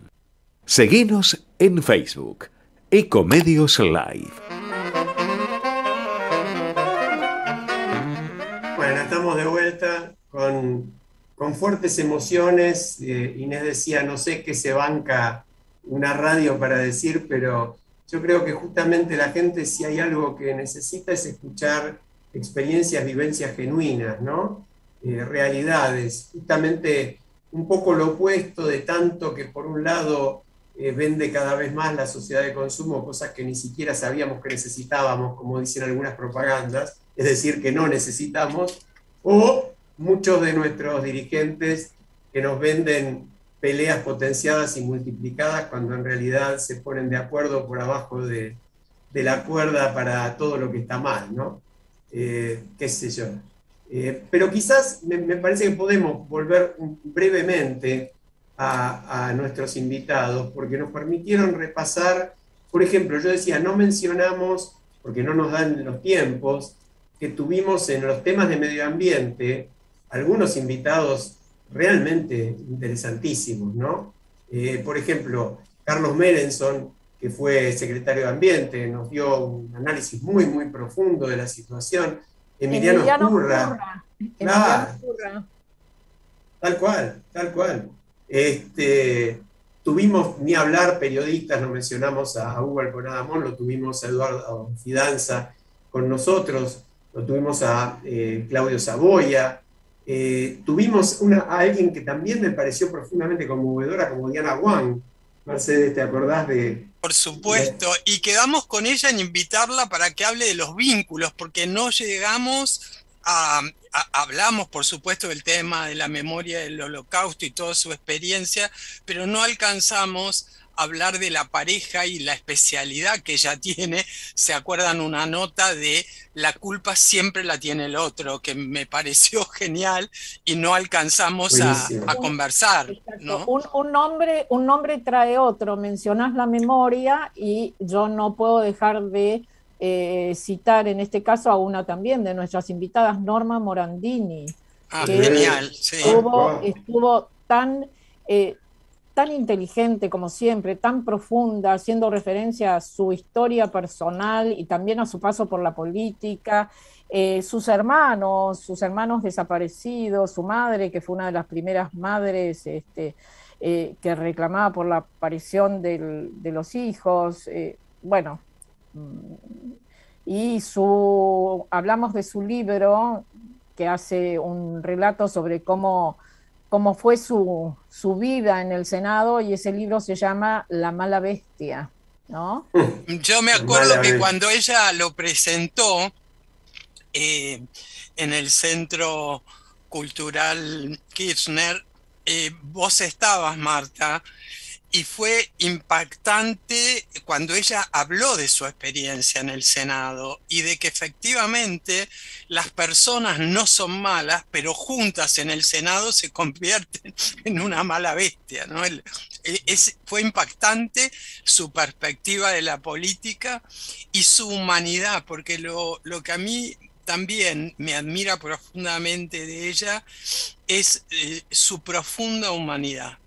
Seguinos En Facebook, Ecomedios Live. Bueno, estamos de vuelta con fuertes emociones. Inés decía, no sé qué se banca una radio para decir, pero yo creo que justamente la gente, si hay algo que necesita, es escuchar experiencias, vivencias genuinas, ¿no? Realidades. Justamente un poco lo opuesto de tanto que por un lado vende cada vez más la sociedad de consumo, cosas que ni siquiera sabíamos que necesitábamos, como dicen algunas propagandas, es decir, que no necesitamos, o muchos de nuestros dirigentes que nos venden peleas potenciadas y multiplicadas cuando en realidad se ponen de acuerdo por abajo de la cuerda para todo lo que está mal, ¿no? Qué sé yo. Pero quizás me parece que podemos volver brevemente a nuestros invitados, porque nos permitieron repasar, por ejemplo, yo decía, no mencionamos, porque no nos dan los tiempos, que tuvimos en los temas de medio ambiente algunos invitados realmente interesantísimos, ¿no? Por ejemplo, Carlos Merenson, que fue secretario de Ambiente, nos dio un análisis muy, muy profundo de la situación. Emiliano Curra. Claro, tal cual, tal cual. Tuvimos, ni hablar, periodistas, no mencionamos a Hugo Alconadamón, lo tuvimos a Eduardo Fidanza con nosotros, lo tuvimos a Claudio Saboya, tuvimos a alguien que también me pareció profundamente conmovedora, como Diana Wang. Mercedes, ¿te acordás de...? Por supuesto, y quedamos con ella en invitarla para que hable de los vínculos, porque no llegamos hablamos, por supuesto, del tema de la memoria del Holocausto y toda su experiencia, pero no alcanzamos a hablar de la pareja y la especialidad que ella tiene. ¿Se acuerdan una nota de la culpa siempre la tiene el otro? Que me pareció genial y no alcanzamos a conversar, ¿no? Un nombre trae otro. Mencionás la memoria y yo no puedo dejar de citar en este caso a una también de nuestras invitadas, Norma Morandini. Genial, sí. Estuvo tan inteligente como siempre, tan profunda, haciendo referencia a su historia personal y también a su paso por la política, sus hermanos desaparecidos, su madre, que fue una de las primeras madres que reclamaba por la aparición de los hijos, bueno, y hablamos de su libro, que hace un relato sobre cómo fue su vida en el Senado, y ese libro se llama La mala bestia, ¿no? Yo me acuerdo que cuando ella lo presentó en el Centro Cultural Kirchner, vos estabas, Marta, y fue impactante cuando ella habló de su experiencia en el Senado y de que efectivamente las personas no son malas, pero juntas en el Senado se convierten en una mala bestia, ¿no? Fue impactante su perspectiva de la política y su humanidad, porque lo que a mí también me admira profundamente de ella es su profunda humanidad.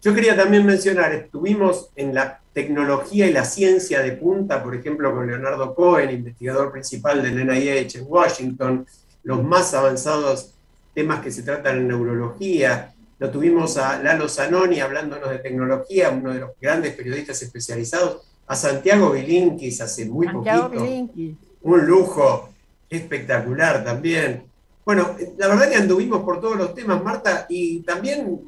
Yo quería también mencionar, estuvimos en la tecnología y la ciencia de punta, por ejemplo, con Leonardo Cohen, investigador principal del NIH en Washington, los más avanzados temas que se tratan en neurología. Lo tuvimos a Lalo Zanoni hablándonos de tecnología, uno de los grandes periodistas especializados, a Santiago Bilinkis hace muy poquito. Un lujo espectacular también. Bueno, la verdad que anduvimos por todos los temas, Marta, y también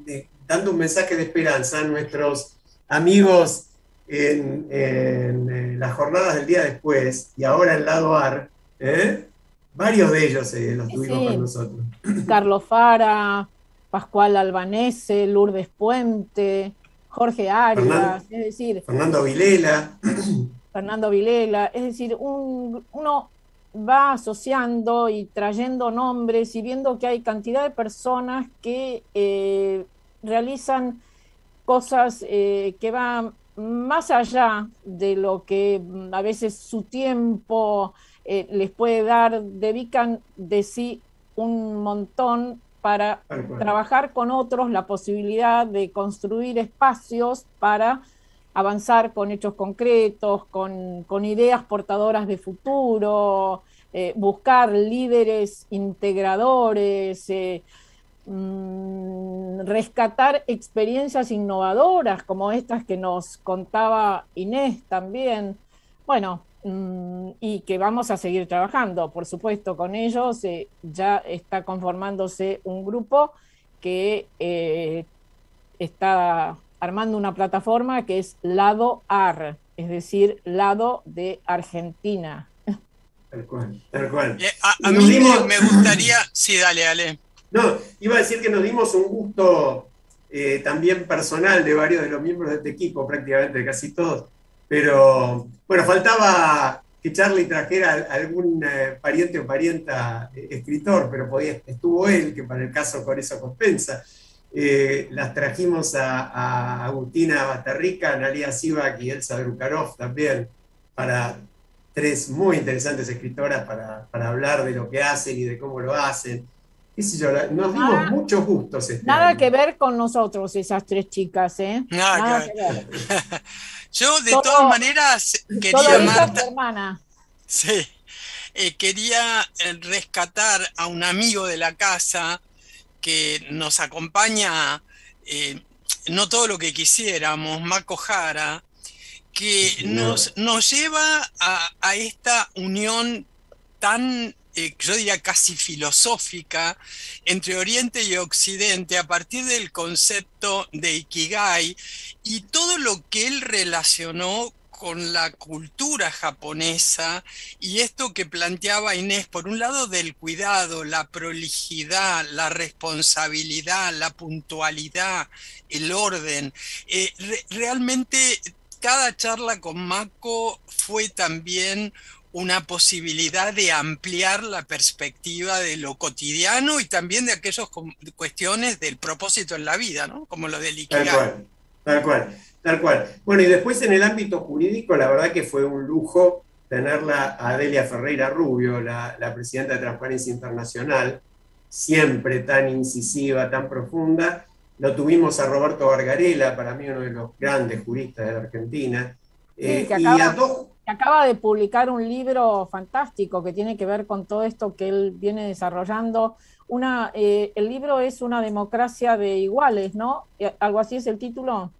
dando un mensaje de esperanza a nuestros amigos en las jornadas del día después y ahora en Lado AR, varios de ellos los tuvimos con nosotros. Carlos Fara, Pascual Albanese, Lourdes Puente, Jorge Arias, es decir... Fernando Vilela. Es decir, uno va asociando y trayendo nombres y viendo que hay cantidad de personas que realizan cosas que van más allá de lo que a veces su tiempo les puede dar, dedican de sí un montón para trabajar con otros la posibilidad de construir espacios para avanzar con hechos concretos, con ideas portadoras de futuro, buscar líderes integradores, rescatar experiencias innovadoras como estas que nos contaba Inés también. Bueno, y que vamos a seguir trabajando, por supuesto, con ellos. Ya está conformándose un grupo que está armando una plataforma que es Lado AR, es decir, Lado de Argentina. Tal cual, tal cual. A mí me gustaría... Sí, dale. No, iba a decir que nos dimos un gusto también personal de varios de los miembros de este equipo, prácticamente casi todos. Pero, bueno, faltaba que Charlie trajera algún pariente o parienta escritor, pero estuvo él, que para el caso con eso compensa. Las trajimos a Agustina Basterrica, Analia Sivak y Elsa Drukarov también, para 3 muy interesantes escritoras para hablar de lo que hacen y de cómo lo hacen. ¿Qué sé yo? Nos dimos muchos gustos. Nada que ver con nosotros, esas 3 chicas, ¿eh? Nada que ver. Yo, de todas maneras, quería, Marta, hermana. Sí, quería rescatar a un amigo de la casa que nos acompaña, no todo lo que quisiéramos, Mako Jara, que nos lleva a esta unión tan, yo diría casi filosófica, entre Oriente y Occidente, a partir del concepto de Ikigai y todo lo que él relacionó con la cultura japonesa y esto que planteaba Inés, por un lado del cuidado, la prolijidad, la responsabilidad, la puntualidad, el orden. Realmente cada charla con Mako fue también una posibilidad de ampliar la perspectiva de lo cotidiano y también de aquellas cuestiones del propósito en la vida, ¿no? Como lo del Ikigai. Tal cual. Bueno, y después en el ámbito jurídico, la verdad que fue un lujo tenerla a Delia Ferreira Rubio, la presidenta de Transparencia Internacional, siempre tan incisiva, tan profunda. Lo tuvimos a Roberto Bargarella, para mí uno de los grandes juristas de la Argentina. Sí, que acaba de publicar un libro fantástico que tiene que ver con todo esto que él viene desarrollando. El libro es Una democracia de iguales, ¿no? ¿Algo así es el título?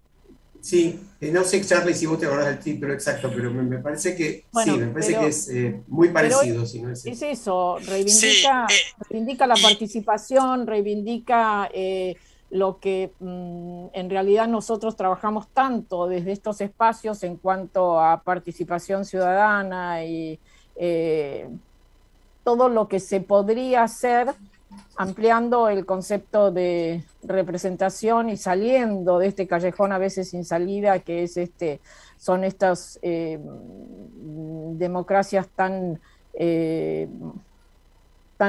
Sí, no sé, Charlie, si vos te acordás del título exacto, pero me parece que bueno, sí, me parece que es muy parecido. Si no es eso, reivindica la participación, reivindica lo que en realidad nosotros trabajamos tanto desde estos espacios en cuanto a participación ciudadana y todo lo que se podría hacer ampliando el concepto de representación y saliendo de este callejón a veces sin salida que es son estas democracias tan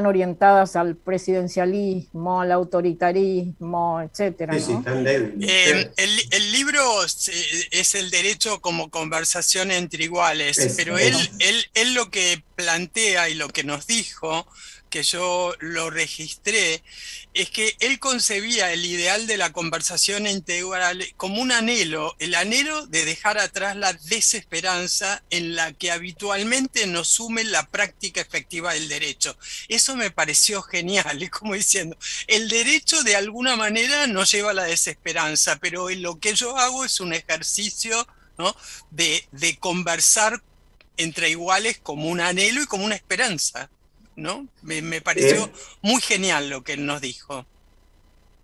orientadas al presidencialismo, al autoritarismo, etcétera, ¿no? Sí, tan débil. El libro es el derecho como conversación entre iguales, pero él lo que plantea y lo que nos dijo, que yo lo registré, es que él concebía el ideal de la conversación integral como un anhelo, el anhelo de dejar atrás la desesperanza en la que habitualmente nos sume la práctica efectiva del derecho. Eso me pareció genial, es como diciendo, el derecho de alguna manera nos lleva a la desesperanza, pero lo que yo hago es un ejercicio, ¿no?, de conversar entre iguales como un anhelo y como una esperanza, ¿no? Me pareció muy genial lo que él nos dijo.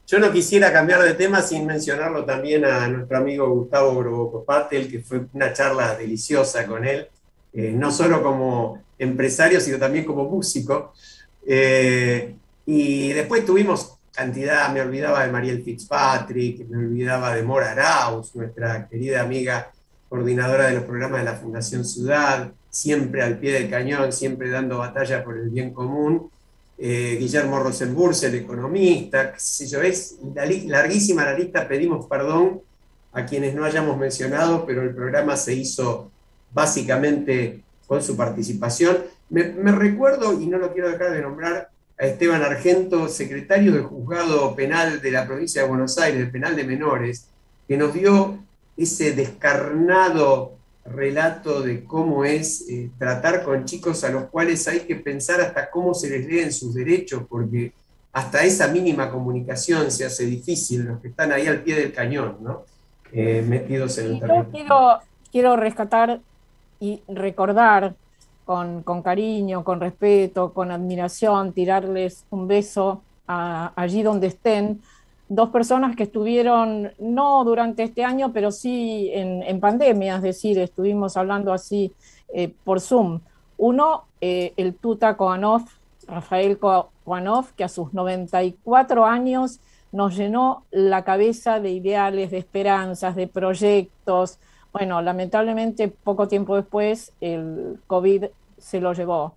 Yo no quisiera cambiar de tema sin mencionarlo también a nuestro amigo Gustavo Grobocopatel, que fue una charla deliciosa con él, no solo como empresario, sino también como músico. Y después tuvimos cantidad, me olvidaba de Mariel Fitzpatrick, me olvidaba de Mora Arauz, nuestra querida amiga coordinadora de los programas de la Fundación Ciudad, siempre al pie del cañón, siempre dando batalla por el bien común. Guillermo Rosenburz, el economista, qué sé yo, es larguísima la lista. Pedimos perdón a quienes no hayamos mencionado, pero el programa se hizo básicamente con su participación. Me recuerdo, y no lo quiero dejar de nombrar, a Esteban Argento, secretario del Juzgado Penal de la provincia de Buenos Aires, del Penal de Menores, que nos dio ese descarnado relato de cómo es tratar con chicos a los cuales hay que pensar hasta cómo se les leen sus derechos, porque hasta esa mínima comunicación se hace difícil, los que están ahí al pie del cañón, ¿no? Metidos en el terreno. Yo quiero rescatar y recordar con cariño, con respeto, con admiración, tirarles un beso allí donde estén, dos personas que estuvieron, no durante este año, pero sí en pandemia, es decir, estuvimos hablando así por Zoom. Uno, el Tuta Kohanov, Rafael Kohanov, que a sus 94 años nos llenó la cabeza de ideales, de esperanzas, de proyectos. Bueno, lamentablemente poco tiempo después el COVID se lo llevó.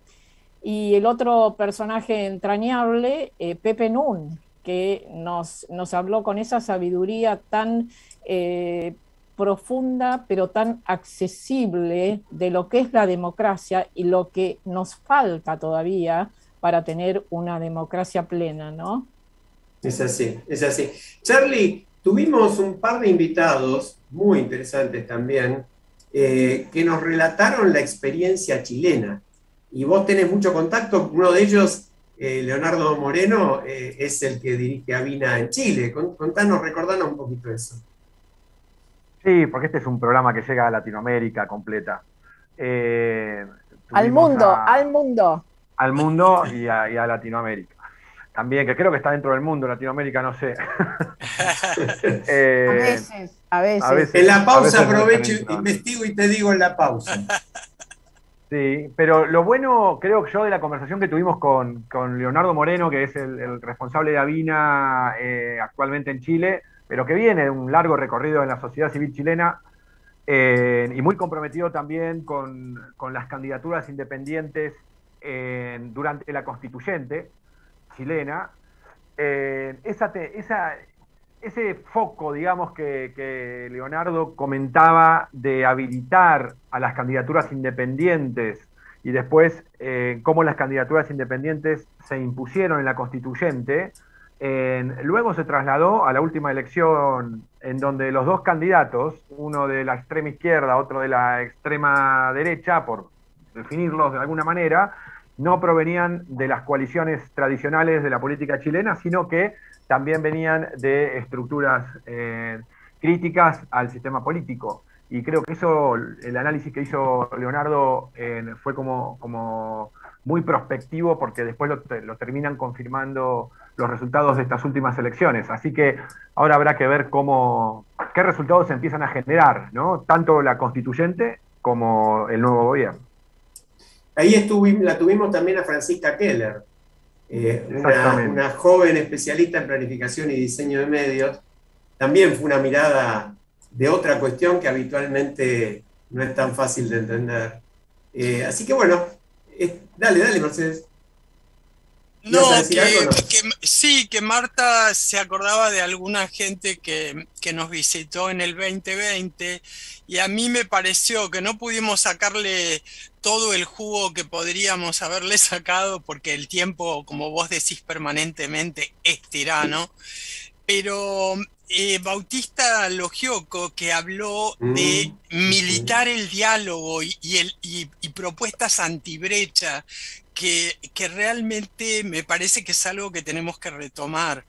Y el otro personaje entrañable, Pepe Nun, que nos habló con esa sabiduría tan profunda, pero tan accesible de lo que es la democracia y lo que nos falta todavía para tener una democracia plena, ¿no? Es así, es así. Charlie, tuvimos un par de invitados muy interesantes también, que nos relataron la experiencia chilena. Y vos tenés mucho contacto, uno de ellos, Leonardo Moreno, es el que dirige Avina en Chile. Contanos, recordanos un poquito eso. Sí, porque este es un programa que llega a Latinoamérica completa. Al mundo. Al mundo y a Latinoamérica. También, que creo que está dentro del mundo, Latinoamérica, no sé. A veces. En la pausa aprovecho, investigo y te digo en la pausa. Sí, pero lo bueno, creo yo, de la conversación que tuvimos con Leonardo Moreno, que es el responsable de Avina actualmente en Chile, pero que viene de un largo recorrido en la sociedad civil chilena, y muy comprometido también con las candidaturas independientes durante la constituyente chilena. Ese foco, digamos, que Leonardo comentaba de habilitar a las candidaturas independientes y después cómo las candidaturas independientes se impusieron en la constituyente, luego se trasladó a la última elección en donde los dos candidatos, uno de la extrema izquierda, otro de la extrema derecha, por definirlos de alguna manera, no provenían de las coaliciones tradicionales de la política chilena, sino que también venían de estructuras críticas al sistema político. Y creo que eso, el análisis que hizo Leonardo fue como muy prospectivo, porque después lo terminan confirmando los resultados de estas últimas elecciones. Así que ahora habrá que ver qué resultados se empiezan a generar, ¿no? Tanto la constituyente como el nuevo gobierno. Ahí la tuvimos también a Francisca Keller, una joven especialista en planificación y diseño de medios. También fue una mirada de otra cuestión que habitualmente no es tan fácil de entender. Así que bueno, dale, Mercedes. No, sí, que Marta se acordaba de alguna gente que nos visitó en el 2020, y a mí me pareció que no pudimos sacarle todo el jugo que podríamos haberle sacado, porque el tiempo, como vos decís permanentemente, es tirano. Pero Bautista Logioco, que habló de militar el diálogo y propuestas antibrecha, que realmente me parece que es algo que tenemos que retomar,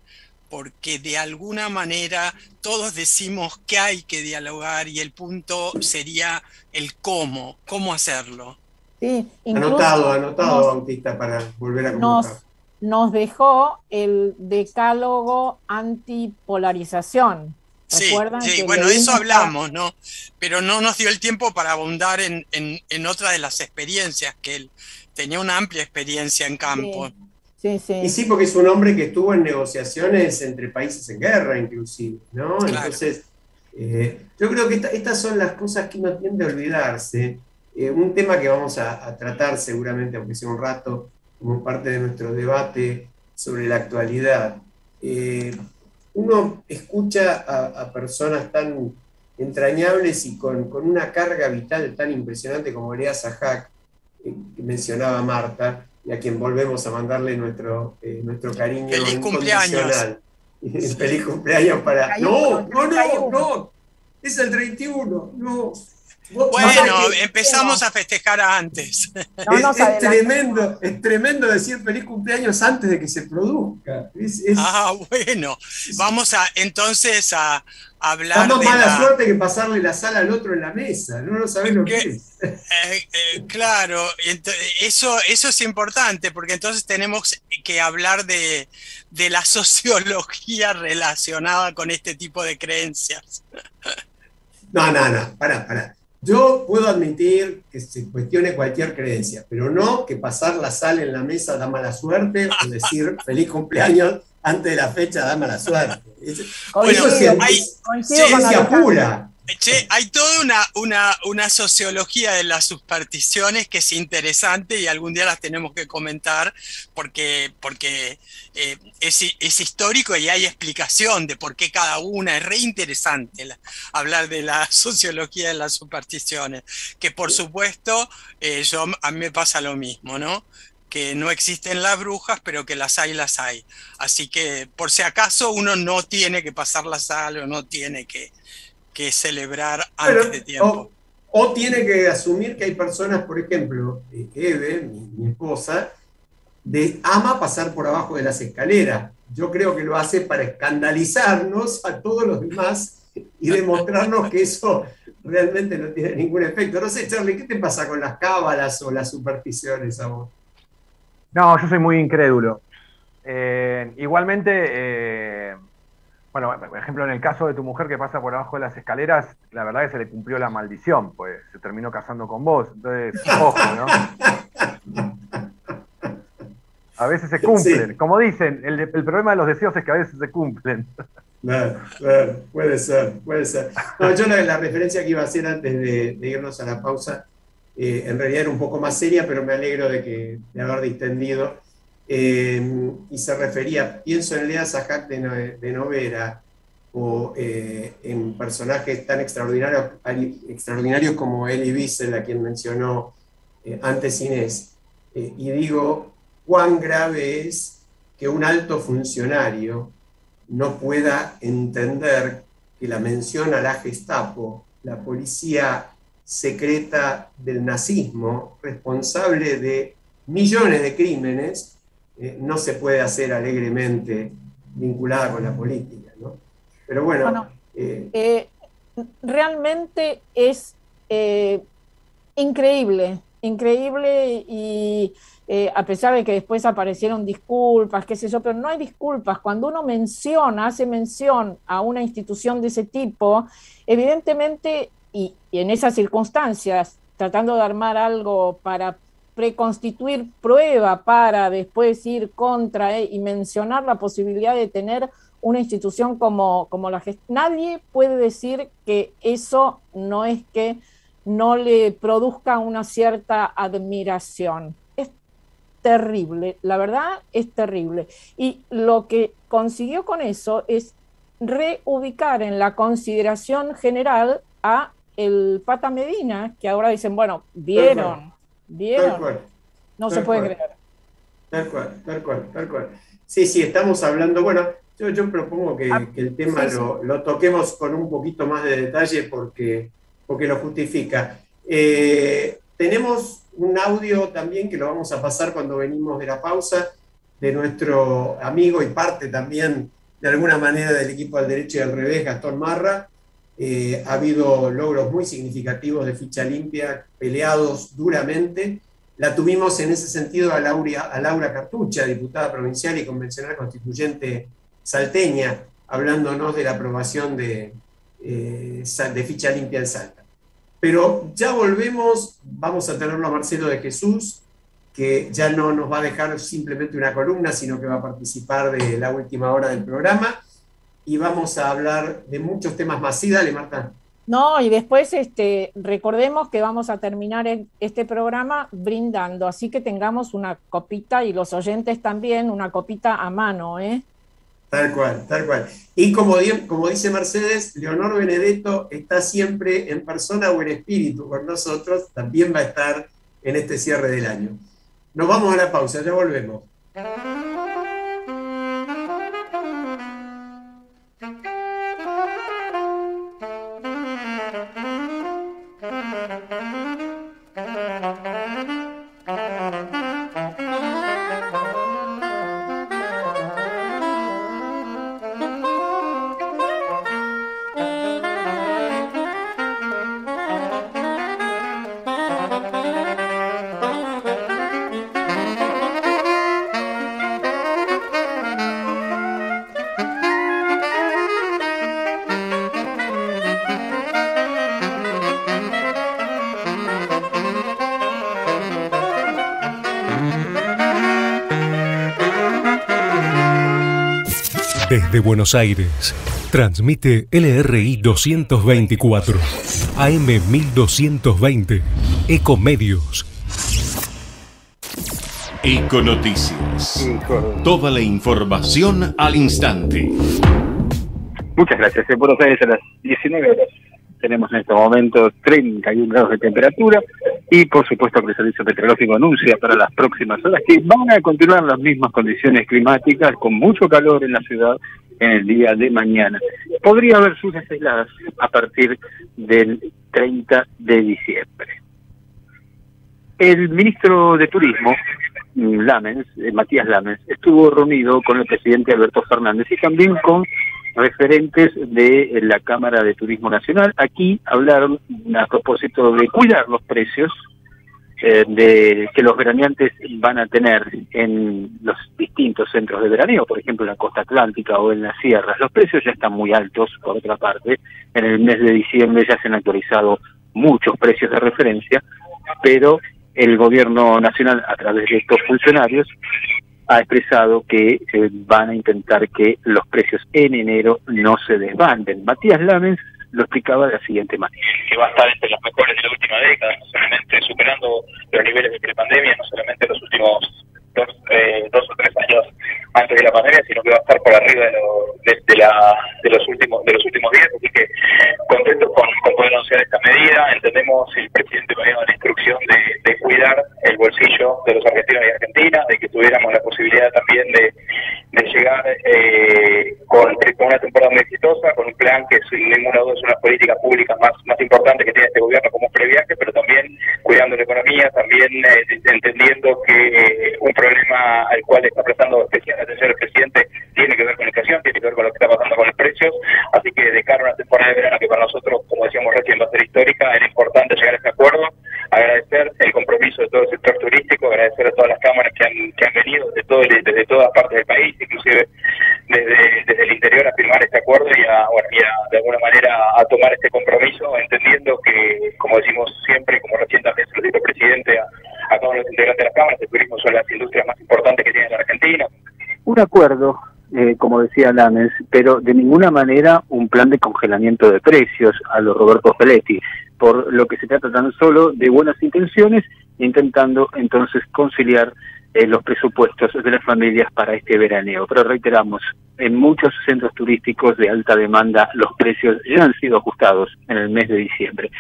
porque de alguna manera todos decimos que hay que dialogar y el punto sería el cómo hacerlo. Sí, anotado, Bautista, para volver a convocar. Nos dejó el decálogo antipolarización. Sí, bueno, de eso hablamos, ¿no? Pero no nos dio el tiempo para abundar en otra de las experiencias, que él tenía una amplia experiencia en campo. Sí. Y sí, porque es un hombre que estuvo en negociaciones entre países en guerra, inclusive, ¿no? Claro. Entonces, yo creo que estas son las cosas que uno tiende a olvidarse. Un tema que vamos a tratar seguramente, aunque sea un rato, como parte de nuestro debate sobre la actualidad. Uno escucha a personas tan entrañables y con una carga vital tan impresionante como Lea Sajak, que mencionaba Marta, y a quien volvemos a mandarle nuestro cariño ¡Feliz incondicional. Feliz cumpleaños para... No, es el 31, no. Bueno, empezamos a festejar antes. Es tremendo decir feliz cumpleaños antes de que se produzca. Bueno, vamos entonces a hablar de mala suerte que pasarle la sal al otro en la mesa, no sabés lo que es. Claro, eso es importante, porque entonces tenemos que hablar de la sociología relacionada con este tipo de creencias. No, pará. Yo puedo admitir que se cuestione cualquier creencia, pero no que pasar la sal en la mesa da mala suerte o decir feliz cumpleaños antes de la fecha da mala suerte. Eso es ciencia pura. Hay toda una sociología de las supersticiones que es interesante y algún día las tenemos que comentar porque es histórico y hay explicación de por qué cada una. Es re interesante hablar de la sociología de las supersticiones, que por supuesto a mí me pasa lo mismo, ¿no? Que no existen las brujas, pero que las hay. Así que por si acaso uno no tiene que pasar la sal o no tiene que celebrar antes de tiempo. O tiene que asumir que hay personas, por ejemplo, Eve, mi esposa, ama pasar por abajo de las escaleras. Yo creo que lo hace para escandalizarnos a todos los demás y demostrarnos que eso realmente no tiene ningún efecto. No sé, Charlie, ¿qué te pasa con las cábalas o las supersticiones a vos? No, yo soy muy incrédulo. Igualmente... Bueno, por ejemplo, en el caso de tu mujer que pasa por abajo de las escaleras, la verdad que se le cumplió la maldición, pues se terminó casando con vos. Entonces, ojo, ¿no? A veces se cumplen. Sí. Como dicen, el problema de los deseos es que a veces se cumplen. Claro, puede ser. No, yo la referencia que iba a hacer antes de irnos a la pausa, en realidad era un poco más seria, pero me alegro de haber distendido. Y se refería, pienso en Lea Sajak de Novera o en personajes tan extraordinarios como Elie Wiesel, a quien mencionó antes Inés, y digo, cuán grave es que un alto funcionario no pueda entender que la mención a la Gestapo, la policía secreta del nazismo, responsable de millones de crímenes, no se puede hacer alegremente vinculada con la política, ¿no? Pero bueno... realmente es increíble y a pesar de que después aparecieron disculpas, qué sé yo, pero no hay disculpas. Cuando uno hace mención a una institución de ese tipo, evidentemente, y en esas circunstancias, tratando de armar algo para preconstituir prueba para después ir contra y mencionar la posibilidad de tener una institución como la Gestapo. Nadie puede decir que eso no es que no le produzca una cierta admiración. Es terrible, la verdad es terrible. Y lo que consiguió con eso es reubicar en la consideración general a el Pata Medina, que ahora dicen, bueno, ¿vieron? No se puede creer. Tal cual. Sí, estamos hablando, bueno, yo propongo que el tema lo toquemos con un poquito más de detalle porque lo justifica. Tenemos un audio también que lo vamos a pasar cuando venimos de la pausa, de nuestro amigo y parte también de alguna manera del equipo al derecho y al revés, Gastón Marra. Ha habido logros muy significativos de ficha limpia, peleados duramente. La tuvimos en ese sentido a Laura Cartucha, diputada provincial y convencional constituyente salteña, hablándonos de la aprobación de ficha limpia en Salta. Pero ya volvemos, vamos a tenerlo a Marcelo de Jesús, que ya no nos va a dejar simplemente una columna, sino que va a participar de la última hora del programa. Y vamos a hablar de muchos temas más. Sí, dale, Marta. No, y después recordemos que vamos a terminar este programa brindando, así que tengamos una copita y los oyentes también, una copita a mano, ¿eh? Tal cual. Y como dice Mercedes, Leonor Benedetto está siempre en persona o en espíritu con nosotros, también va a estar en este cierre del año. Nos vamos a la pausa, ya volvemos. Desde Buenos Aires, transmite LRI 224, AM 1220, Ecomedios. Econoticias. Toda la información al instante. Muchas gracias. En Buenos Aires a las 19 horas tenemos en este momento 31 grados de temperatura y por supuesto que el Servicio Meteorológico anuncia para las próximas horas que van a continuar las mismas condiciones climáticas con mucho calor en la ciudad en el día de mañana. Podría haber lluvias aisladas a partir del 30 de diciembre. El ministro de Turismo, Matías Lamens, estuvo reunido con el presidente Alberto Fernández y también con referentes de la Cámara de Turismo Nacional. Aquí hablaron a propósito de cuidar los precios de que los veraneantes van a tener en los distintos centros de veraneo, por ejemplo en la costa atlántica o en las sierras. Los precios ya están muy altos, por otra parte. En el mes de diciembre ya se han actualizado muchos precios de referencia, pero el gobierno nacional, a través de estos funcionarios, ha expresado que van a intentar que los precios en enero no se desbanden. Matías Lamens lo explicaba de la siguiente manera. Que va a estar entre los mejores de la última década, no solamente superando los niveles de prepandemia, no solamente los últimos dos o tres años antes de la pandemia, sino que va a estar por arriba de los últimos 10. Así que contentos con poder anunciar esta medida. Entendemos el presidente me había dado la instrucción de cuidar el bolsillo de los argentinos y argentinas, de que tuviéramos la posibilidad también de llegar con una temporada muy exitosa, con un plan que sin ninguna duda es una política pública más importante que tiene este gobierno como previaje, pero también cuidando la economía, también entendiendo que un problema al cual está prestando especial atención el presidente tiene que ver con la inflación, tiene que ver con lo que está pasando con los precios, así que de cara a una temporada de verano que para nosotros, como decíamos recién, va a ser histórica, era importante llegar a este acuerdo, agradecer el compromiso de todo el sector turístico, agradecer a todas las cámaras que han venido desde todas partes del país, inclusive desde el interior a firmar este acuerdo y de alguna manera a tomar este compromiso, entendiendo que, como decimos siempre, como recién también se lo dijo el presidente a todos los integrantes de las cámaras, el turismo son las industrias más importantes que tiene la Argentina. Un acuerdo, como decía Lamens, pero de ninguna manera un plan de congelamiento de precios a lo Roberto Feletti, por lo que se trata tan solo de buenas intenciones, intentando entonces conciliar los presupuestos de las familias para este veraneo. Pero reiteramos, en muchos centros turísticos de alta demanda los precios ya han sido ajustados en el mes de diciembre.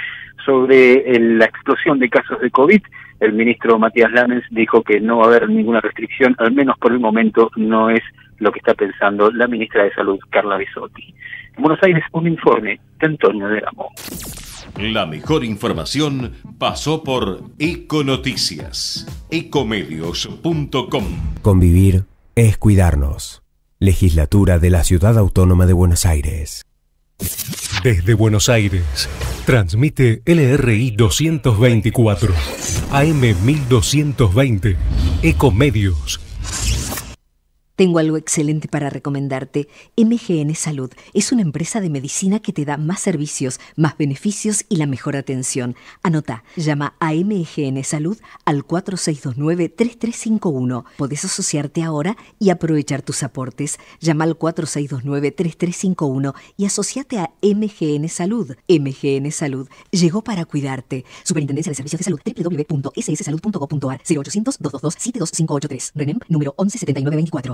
Sobre la explosión de casos de COVID, el ministro Matías Lamens dijo que no va a haber ninguna restricción, al menos por el momento no es lo que está pensando la ministra de Salud, Carla Bisotti. En Buenos Aires, un informe de Antonio Deramo. La mejor información pasó por Econoticias, ecomedios.com. Convivir es cuidarnos. Legislatura de la Ciudad Autónoma de Buenos Aires. Desde Buenos Aires, transmite LRI 224, AM 1220, Ecomedios. Tengo algo excelente para recomendarte. MGN Salud es una empresa de medicina que te da más servicios, más beneficios y la mejor atención. Anota, llama a MGN Salud al 4629-3351. Podés asociarte ahora y aprovechar tus aportes. Llama al 4629-3351 y asociate a MGN Salud. MGN Salud llegó para cuidarte. Superintendencia de Servicios de Salud, www.sssalud.gov.ar, 0800-222-72583. RENEM, número 117924.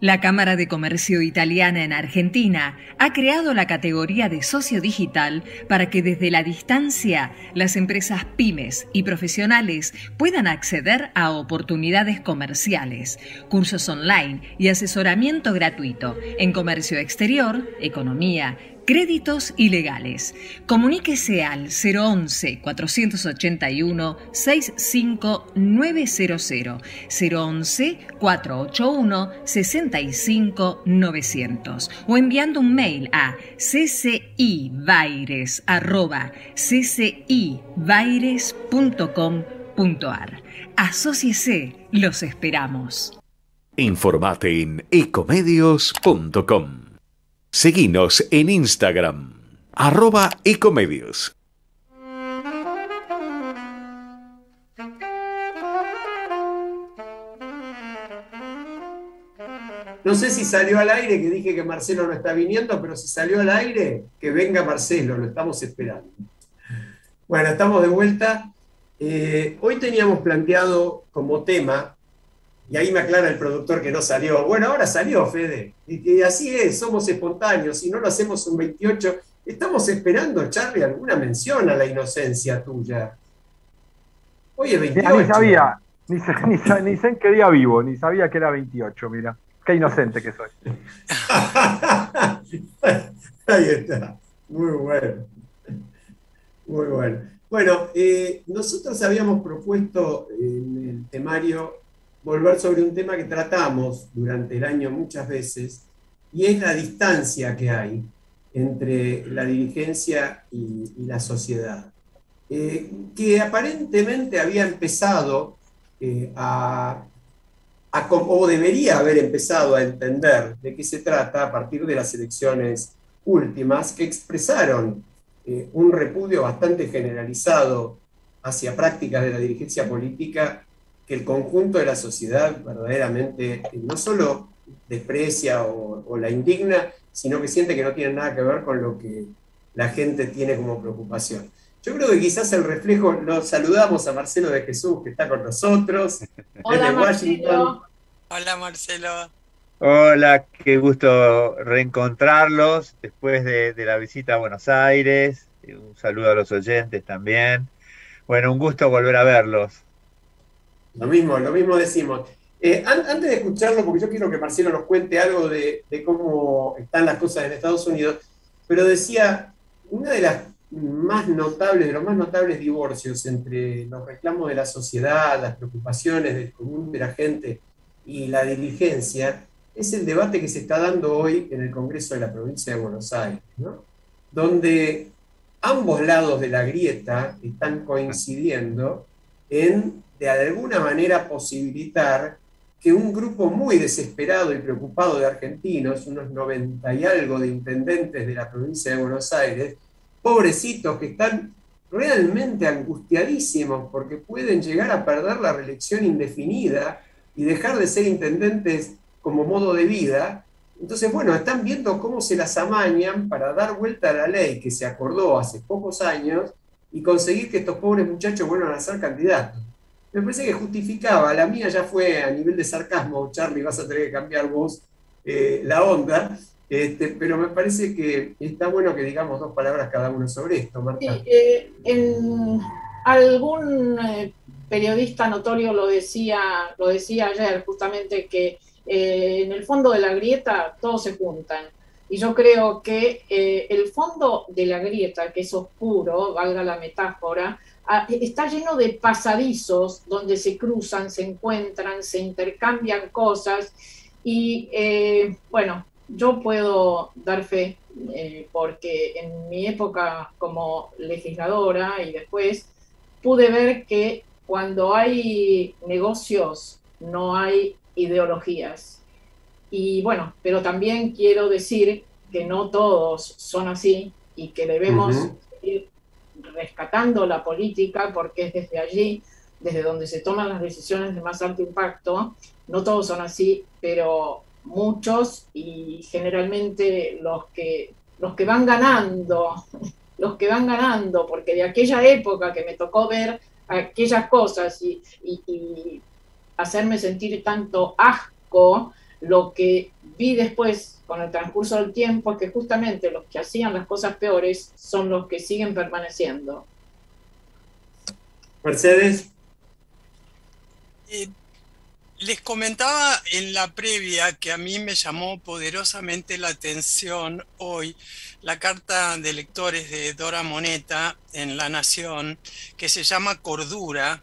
La Cámara de Comercio Italiana en Argentina ha creado la categoría de socio digital para que desde la distancia las empresas pymes y profesionales puedan acceder a oportunidades comerciales, cursos online y asesoramiento gratuito en comercio exterior, economía, créditos y legales. Comuníquese al 011-481-65900, 011-481-65900 o enviando un mail a ccibaires@ccibaires.com.ar. Asóciese, los esperamos. Informate en ecomedios.com. Seguinos en Instagram, @ecomedios. No sé si salió al aire, que dije que Marcelo no está viniendo, pero si salió al aire, que venga Marcelo, lo estamos esperando. Bueno, estamos de vuelta. Hoy teníamos planteado como tema, y ahí me aclara el productor que no salió. Bueno, ahora salió, Fede. Y así es, somos espontáneos. Si no lo hacemos un 28, estamos esperando, Charlie, alguna mención a la inocencia tuya. Hoy es 28. Ni sabía, ni sé en qué día vivo, ni sabía que era 28, mira. Qué inocente que soy. Ahí está. Muy bueno. Muy bueno. Bueno, nosotros habíamos propuesto en el temario volver sobre un tema que tratamos durante el año muchas veces, y es la distancia que hay entre la dirigencia y la sociedad, que aparentemente había empezado o debería haber empezado a entender de qué se trata a partir de las elecciones últimas, que expresaron un repudio bastante generalizado hacia prácticas de la dirigencia política que el conjunto de la sociedad verdaderamente no solo desprecia o la indigna, sino que siente que no tiene nada que ver con lo que la gente tiene como preocupación. Yo creo que quizás el reflejo, lo saludamos a Marcelo de Jesús, que está con nosotros, Hola, desde Washington. Marcelo. Hola, Marcelo. Hola, qué gusto reencontrarlos después de la visita a Buenos Aires. Un saludo a los oyentes también. Bueno, un gusto volver a verlos. Lo mismo decimos. Antes de escucharlo, porque yo quiero que Marcelo nos cuente algo de cómo están las cosas en Estados Unidos, pero decía, una de las más notables, de los más notables divorcios entre los reclamos de la sociedad, las preocupaciones del común de la gente y la dirigencia, es el debate que se está dando hoy en el Congreso de la Provincia de Buenos Aires, ¿no? Donde ambos lados de la grieta están coincidiendo en, de alguna manera, posibilitar que un grupo muy desesperado y preocupado de argentinos, unos 90 y algo de intendentes de la provincia de Buenos Aires, pobrecitos que están realmente angustiadísimos porque pueden llegar a perder la reelección indefinida y dejar de ser intendentes como modo de vida. Entonces, bueno, están viendo cómo se las amañan para dar vuelta a la ley que se acordó hace pocos años y conseguir que estos pobres muchachos vuelvan a ser candidatos. Me parece que justificaba, la mía ya fue a nivel de sarcasmo, Charlie, vas a tener que cambiar vos la onda, pero me parece que está bueno que digamos dos palabras cada uno sobre esto, Marta. Sí, algún periodista notorio lo decía ayer, justamente, que en el fondo de la grieta todos se juntan. Y yo creo que el fondo de la grieta, que es oscuro, valga la metáfora, está lleno de pasadizos donde se cruzan, se encuentran, se intercambian cosas. Y bueno, yo puedo dar fe, porque en mi época como legisladora y después, pude ver que cuando hay negocios no hay ideologías. Y bueno, pero también quiero decir que no todos son así y que debemos ir rescatando la política, porque es desde allí, desde donde se toman las decisiones de más alto impacto. No todos son así, pero muchos, y generalmente los que van ganando, porque de aquella época que me tocó ver aquellas cosas y hacerme sentir tanto asco, lo que vi después con el transcurso del tiempo es que justamente los que hacían las cosas peores son los que siguen permaneciendo. Mercedes. Les comentaba en la previa que a mí me llamó poderosamente la atención hoy la carta de lectores de Dora Moneta en La Nación, que se llama Cordura,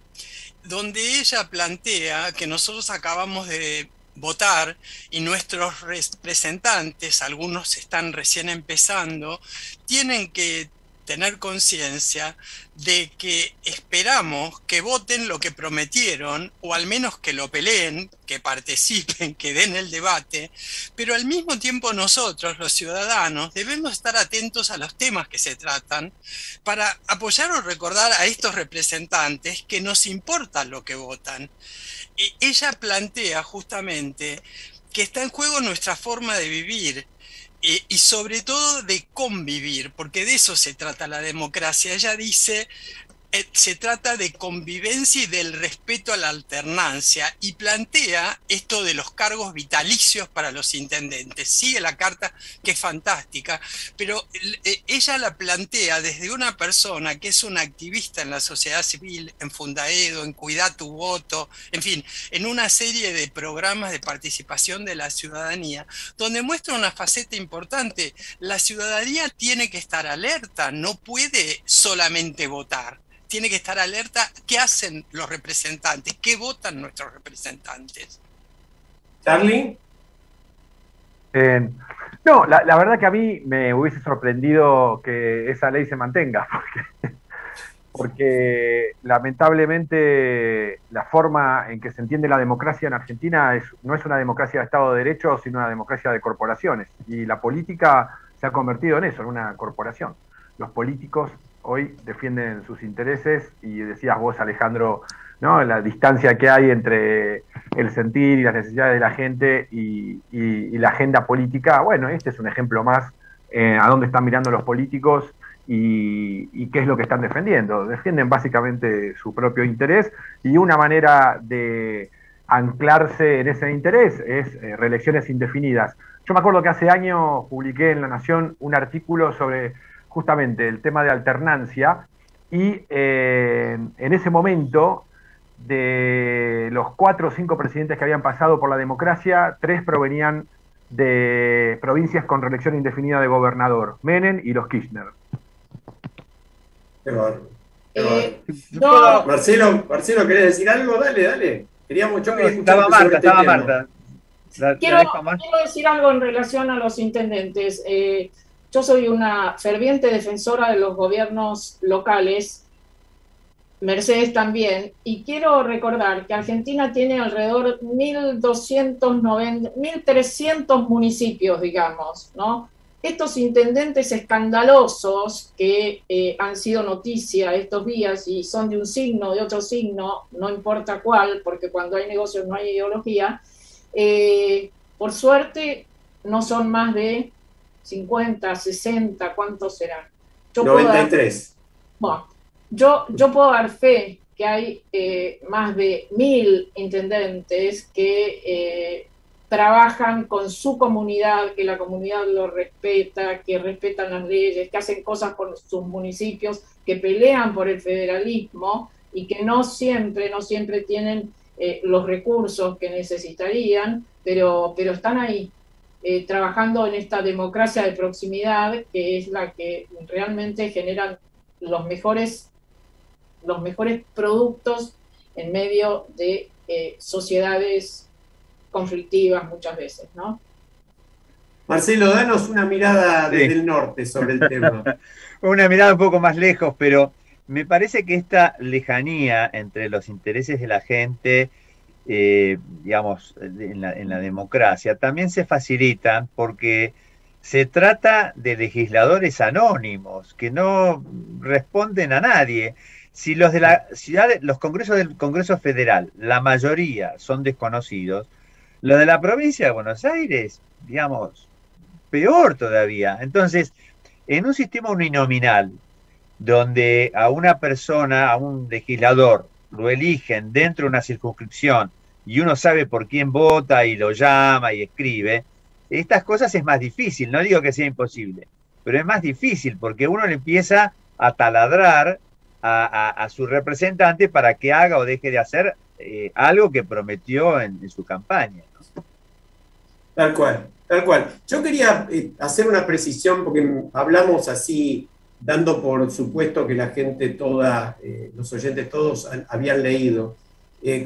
donde ella plantea que nosotros acabamos de votar y nuestros representantes, algunos están recién empezando, tienen que tener conciencia de que esperamos que voten lo que prometieron, o al menos que lo peleen, que participen, que den el debate, pero al mismo tiempo nosotros, los ciudadanos, debemos estar atentos a los temas que se tratan para apoyar o recordar a estos representantes que nos importa lo que votan. Ella plantea justamente que está en juego nuestra forma de vivir, y sobre todo de convivir, porque de eso se trata la democracia. Ella dice, se trata de convivencia y del respeto a la alternancia, y plantea esto de los cargos vitalicios para los intendentes. Sigue la carta, que es fantástica, pero ella la plantea desde una persona que es una activista en la sociedad civil, en Fundaedo, en Cuidá tu voto, en fin, en una serie de programas de participación de la ciudadanía, donde muestra una faceta importante. La ciudadanía tiene que estar alerta, no puede solamente votar. Tiene que estar alerta qué hacen los representantes, qué votan nuestros representantes. ¿Charlie? No, la verdad que a mí me hubiese sorprendido que esa ley se mantenga, porque lamentablemente la forma en que se entiende la democracia en Argentina no es una democracia de Estado de Derecho, sino una democracia de corporaciones, y la política se ha convertido en eso, en una corporación. Los políticos hoy defienden sus intereses, y decías vos, Alejandro, ¿no?, la distancia que hay entre el sentir y las necesidades de la gente y la agenda política. Bueno, este es un ejemplo más a dónde están mirando los políticos y qué es lo que están defendiendo. Defienden básicamente su propio interés, y una manera de anclarse en ese interés es reelecciones indefinidas. Yo me acuerdo que hace años publiqué en La Nación un artículo sobre justamente el tema de alternancia, y en ese momento, de los 4 o 5 presidentes que habían pasado por la democracia, 3 provenían de provincias con reelección indefinida de gobernador: Menem y los Kirchner. Qué Marcelo, ¿querés decir algo? Dale. Estaba Marta. Quiero decir algo en relación a los intendentes. Yo soy una ferviente defensora de los gobiernos locales, Mercedes también, y quiero recordar que Argentina tiene alrededor de 1.300 municipios, digamos, ¿no? Estos intendentes escandalosos que han sido noticia estos días y son de un signo, de otro signo, no importa cuál, porque cuando hay negocios no hay ideología, por suerte no son más de 50, 60, ¿cuántos serán? 93. Yo puedo dar fe que hay más de 1000 intendentes que trabajan con su comunidad, que la comunidad lo respeta, que respetan las leyes, que hacen cosas por sus municipios, que pelean por el federalismo y que no siempre tienen los recursos que necesitarían, pero están ahí. Trabajando en esta democracia de proximidad, que es la que realmente generan los mejores productos en medio de sociedades conflictivas muchas veces, ¿no? Marcelo, danos una mirada desde el norte sobre el tema. Una mirada un poco más lejos, pero me parece que esta lejanía entre los intereses de la gente, digamos, en la democracia, también se facilitan porque se trata de legisladores anónimos que no responden a nadie. Si los de la ciudad, los congresos del Congreso Federal, la mayoría son desconocidos, los de la provincia de Buenos Aires, digamos, peor todavía. Entonces, en un sistema uninominal, donde a una persona, a un legislador, lo eligen dentro de una circunscripción y uno sabe por quién vota y lo llama y escribe, estas cosas es más difícil, no digo que sea imposible, pero es más difícil porque uno le empieza a taladrar a su representante para que haga o deje de hacer algo que prometió en su campaña, ¿no? Tal cual, tal cual. Yo quería hacer una precisión porque hablamos así, dando por supuesto que la gente toda, los oyentes todos habían leído.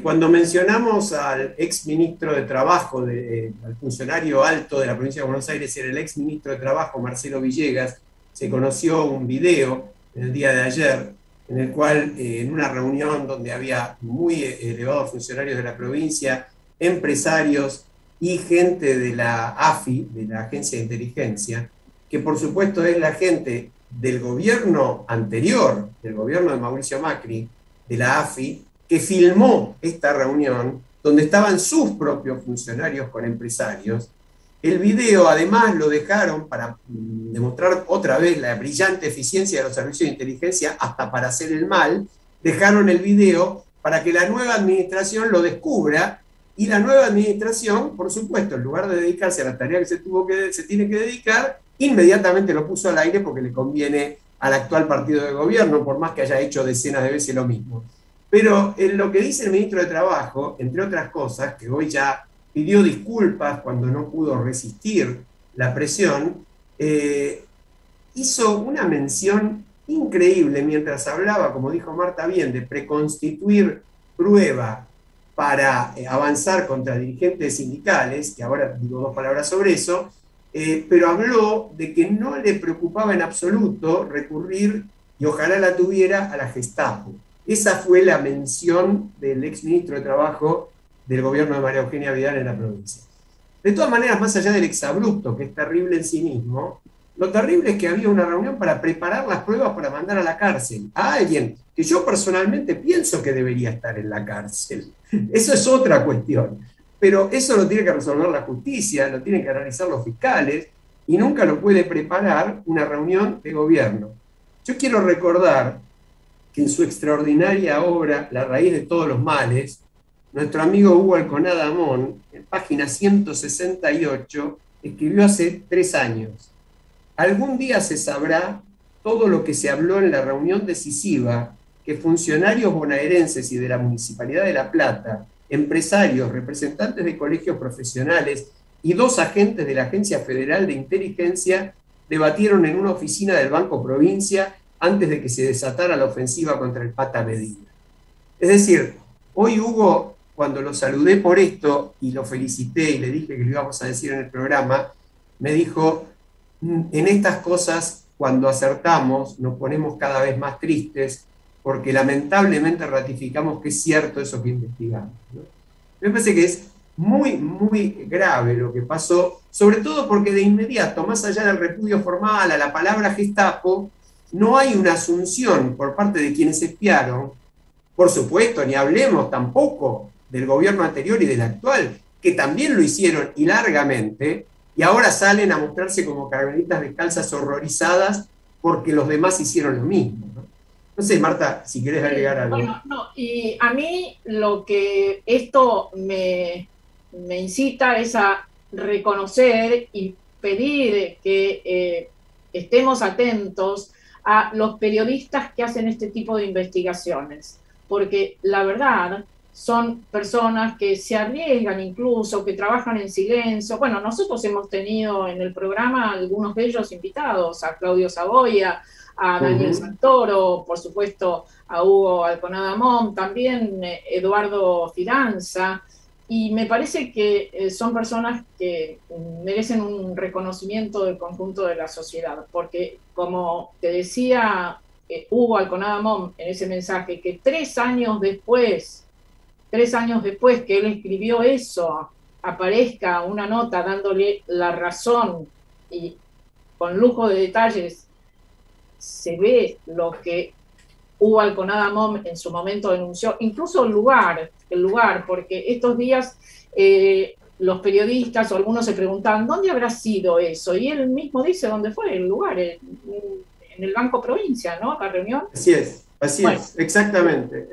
Cuando mencionamos al ex ministro de Trabajo, al funcionario alto de la provincia de Buenos Aires, era el ex ministro de Trabajo, Marcelo Villegas, se conoció un video en el día de ayer, en el cual, en una reunión donde había muy elevados funcionarios de la provincia, empresarios y gente de la AFI, de la Agencia de Inteligencia, que por supuesto es la gente del gobierno anterior, del gobierno de Mauricio Macri, de la AFI, que filmó esta reunión donde estaban sus propios funcionarios con empresarios. El video además lo dejaron para demostrar otra vez la brillante eficiencia de los servicios de inteligencia hasta para hacer el mal, dejaron el video para que la nueva administración lo descubra y la nueva administración, por supuesto, en lugar de dedicarse a la tarea que se tiene que dedicar, inmediatamente lo puso al aire porque le conviene al actual partido de gobierno, por más que haya hecho decenas de veces lo mismo. Pero en lo que dice el ministro de Trabajo, entre otras cosas, que hoy ya pidió disculpas cuando no pudo resistir la presión, hizo una mención increíble mientras hablaba, como dijo Marta bien, de preconstituir prueba para avanzar contra dirigentes sindicales, que ahora digo dos palabras sobre eso, pero habló de que no le preocupaba en absoluto recurrir, y ojalá la tuviera, a la Gestapo. Esa fue la mención del exministro de Trabajo del gobierno de María Eugenia Vidal en la provincia. De todas maneras, más allá del exabrupto, que es terrible en sí mismo, lo terrible es que había una reunión para preparar las pruebas para mandar a la cárcel a alguien que yo personalmente pienso que debería estar en la cárcel. Eso es otra cuestión. Pero eso lo tiene que resolver la justicia, lo tienen que analizar los fiscales, y nunca lo puede preparar una reunión de gobierno. Yo quiero recordar que en su extraordinaria obra, La raíz de todos los males, nuestro amigo Hugo Alconada Amón, en página 168, escribió hace 3 años: algún día se sabrá todo lo que se habló en la reunión decisiva que funcionarios bonaerenses y de la Municipalidad de La Plata, empresarios, representantes de colegios profesionales y 2 agentes de la Agencia Federal de Inteligencia debatieron en una oficina del Banco Provincia antes de que se desatara la ofensiva contra el Pata Medina. Es decir, hoy Hugo, cuando lo saludé por esto y lo felicité y le dije que lo íbamos a decir en el programa, me dijo: en estas cosas, cuando acertamos, nos ponemos cada vez más tristes porque lamentablemente ratificamos que es cierto eso que investigamos, ¿no? Me parece que es muy, muy grave lo que pasó, sobre todo porque de inmediato, más allá del repudio formal a la palabra Gestapo, no hay una asunción por parte de quienes espiaron, por supuesto, ni hablemos tampoco del gobierno anterior y del actual, que también lo hicieron y largamente, y ahora salen a mostrarse como carmelitas descalzas horrorizadas porque los demás hicieron lo mismo, ¿no? No sé, Marta, si querés agregar algo. Bueno, no, y a mí lo que esto me incita es a reconocer y pedir que estemos atentos a los periodistas que hacen este tipo de investigaciones, porque la verdad son personas que se arriesgan incluso, que trabajan en silencio. Bueno, nosotros hemos tenido en el programa algunos de ellos invitados, a Claudio Saboya, a Daniel Santoro, por supuesto a Hugo Alconada Amón, también Eduardo Fidanza, y me parece que son personas que merecen un reconocimiento del conjunto de la sociedad, porque como te decía Hugo Alconada Amón en ese mensaje, que 3 años después que él escribió eso, aparezca una nota dándole la razón y con lujo de detalles se ve lo que Hugo Alconada Amón en su momento denunció, incluso el lugar, porque estos días los periodistas o algunos se preguntaban ¿dónde habrá sido eso? Y él mismo dice dónde fue el lugar, en el Banco Provincia, ¿no? La reunión. Así es, Bueno. exactamente.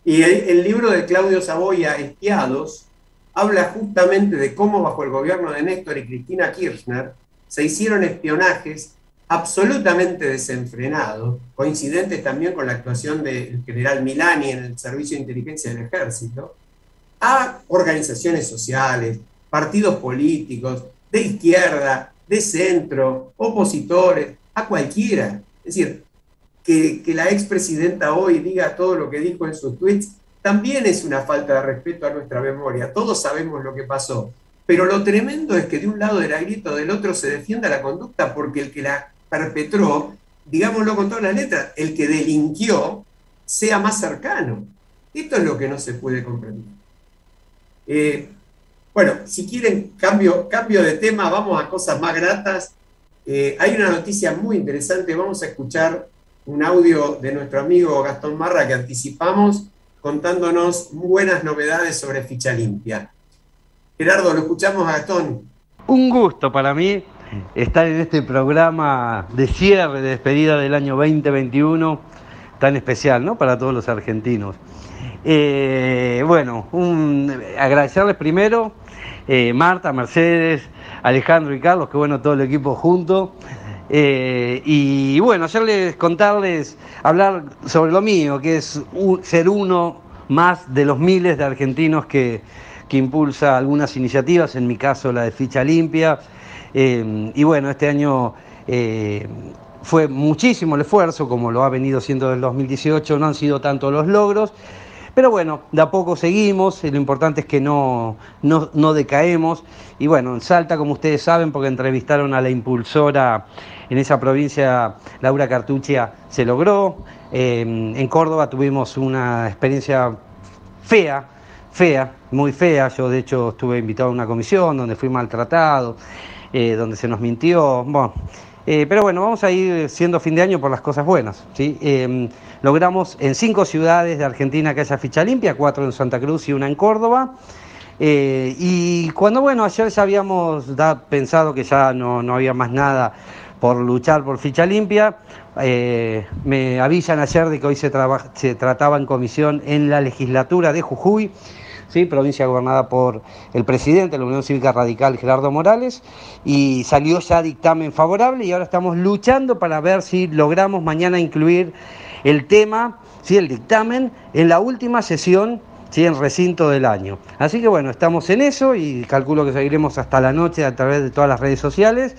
Y el libro de Claudio Saboya, Espiados, habla justamente de cómo bajo el gobierno de Néstor y Cristina Kirchner se hicieron espionajes absolutamente desenfrenados, coincidentes también con la actuación del general Milani en el Servicio de Inteligencia del Ejército, a organizaciones sociales, partidos políticos, de izquierda, de centro, opositores, a cualquiera. Es decir, que la expresidenta hoy diga todo lo que dijo en sus tweets también es una falta de respeto a nuestra memoria. Todos sabemos lo que pasó. Pero lo tremendo es que de un lado era grito, del otro se defienda la conducta, porque el que la perpetró, digámoslo con todas las letras, el que delinquió sea más cercano. Esto es lo que no se puede comprender. Bueno, si quieren cambio de tema, vamos a cosas más gratas. Hay una noticia muy interesante, vamos a escuchar un audio de nuestro amigo Gastón Marra que anticipamos, contándonos buenas novedades sobre Ficha Limpia. Gerardo, lo escuchamos a Gastón. Un gusto para mí estar en este programa de cierre, de despedida del año 2021, tan especial, ¿no?, para todos los argentinos. Bueno, agradecerles primero, Marta, Mercedes, Alejandro y Carlos, que bueno, todo el equipo junto. Y bueno, contarles, hablar sobre lo mío, que es ser uno más de los miles de argentinos que impulsa algunas iniciativas, en mi caso la de Ficha Limpia. Y bueno, este año fue muchísimo el esfuerzo, como lo ha venido siendo del 2018, no han sido tanto los logros, pero bueno, de a poco seguimos, lo importante es que no decaemos. Y bueno, en Salta, como ustedes saben, porque entrevistaron a la impulsora en esa provincia, Laura Cartuccia, se logró. En Córdoba tuvimos una experiencia fea, muy fea. Yo de hecho estuve invitado a una comisión donde fui maltratado, donde se nos mintió. Bueno, pero bueno, vamos a ir siendo fin de año por las cosas buenas, ¿sí? Logramos en 5 ciudades de Argentina que haya Ficha Limpia, 4 en Santa Cruz y 1 en Córdoba. Y cuando, bueno, ayer ya habíamos pensado que ya no había más nada por luchar por Ficha Limpia, me avisan ayer de que hoy se trataba en comisión en la legislatura de Jujuy, ¿sí?, provincia gobernada por el presidente de la Unión Cívica Radical, Gerardo Morales, y salió ya dictamen favorable, y ahora estamos luchando para ver si logramos mañana incluir el tema, ¿sí?, el dictamen, en la última sesión, ¿sí?, en recinto del año. Así que bueno, estamos en eso y calculo que seguiremos hasta la noche a través de todas las redes sociales.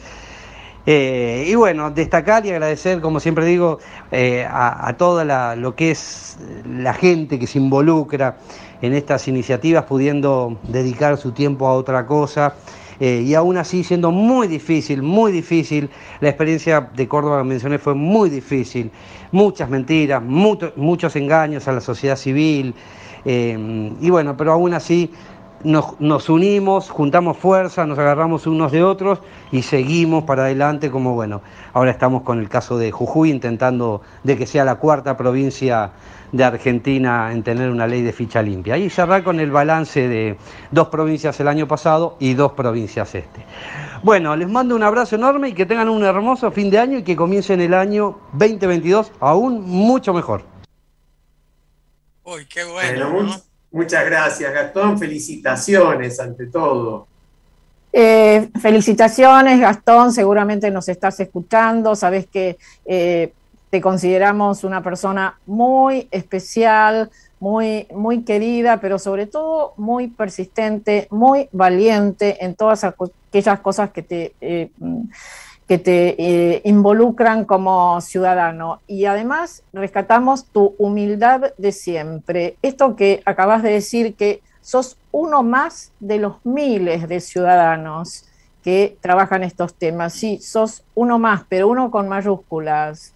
Y bueno, destacar y agradecer, como siempre digo, a toda lo que es la gente que se involucra en estas iniciativas, pudiendo dedicar su tiempo a otra cosa, y aún así siendo muy difícil, la experiencia de Córdoba que mencioné fue muy difícil, muchas mentiras, muchos engaños a la sociedad civil, y bueno, pero aún así nos unimos, juntamos fuerza, nos agarramos unos de otros y seguimos para adelante, como bueno, ahora estamos con el caso de Jujuy, intentando de que sea la 4ª provincia de Argentina en tener una ley de ficha limpia. Y cerrar con el balance de 2 provincias el año pasado y 2 provincias este. Bueno, les mando un abrazo enorme y que tengan un hermoso fin de año y que comiencen el año 2022 aún mucho mejor. Uy, qué bueno, ¿no? Muchas gracias, Gastón. Felicitaciones ante todo. Felicitaciones, Gastón. Seguramente nos estás escuchando. Sabes que te consideramos una persona muy especial, muy querida, pero sobre todo muy persistente, muy valiente en todas aquellas cosas que te involucran como ciudadano. Y además rescatamos tu humildad de siempre. Esto que acabas de decir, que sos uno más de los miles de ciudadanos que trabajan estos temas. Sí, sos uno más, pero uno con mayúsculas.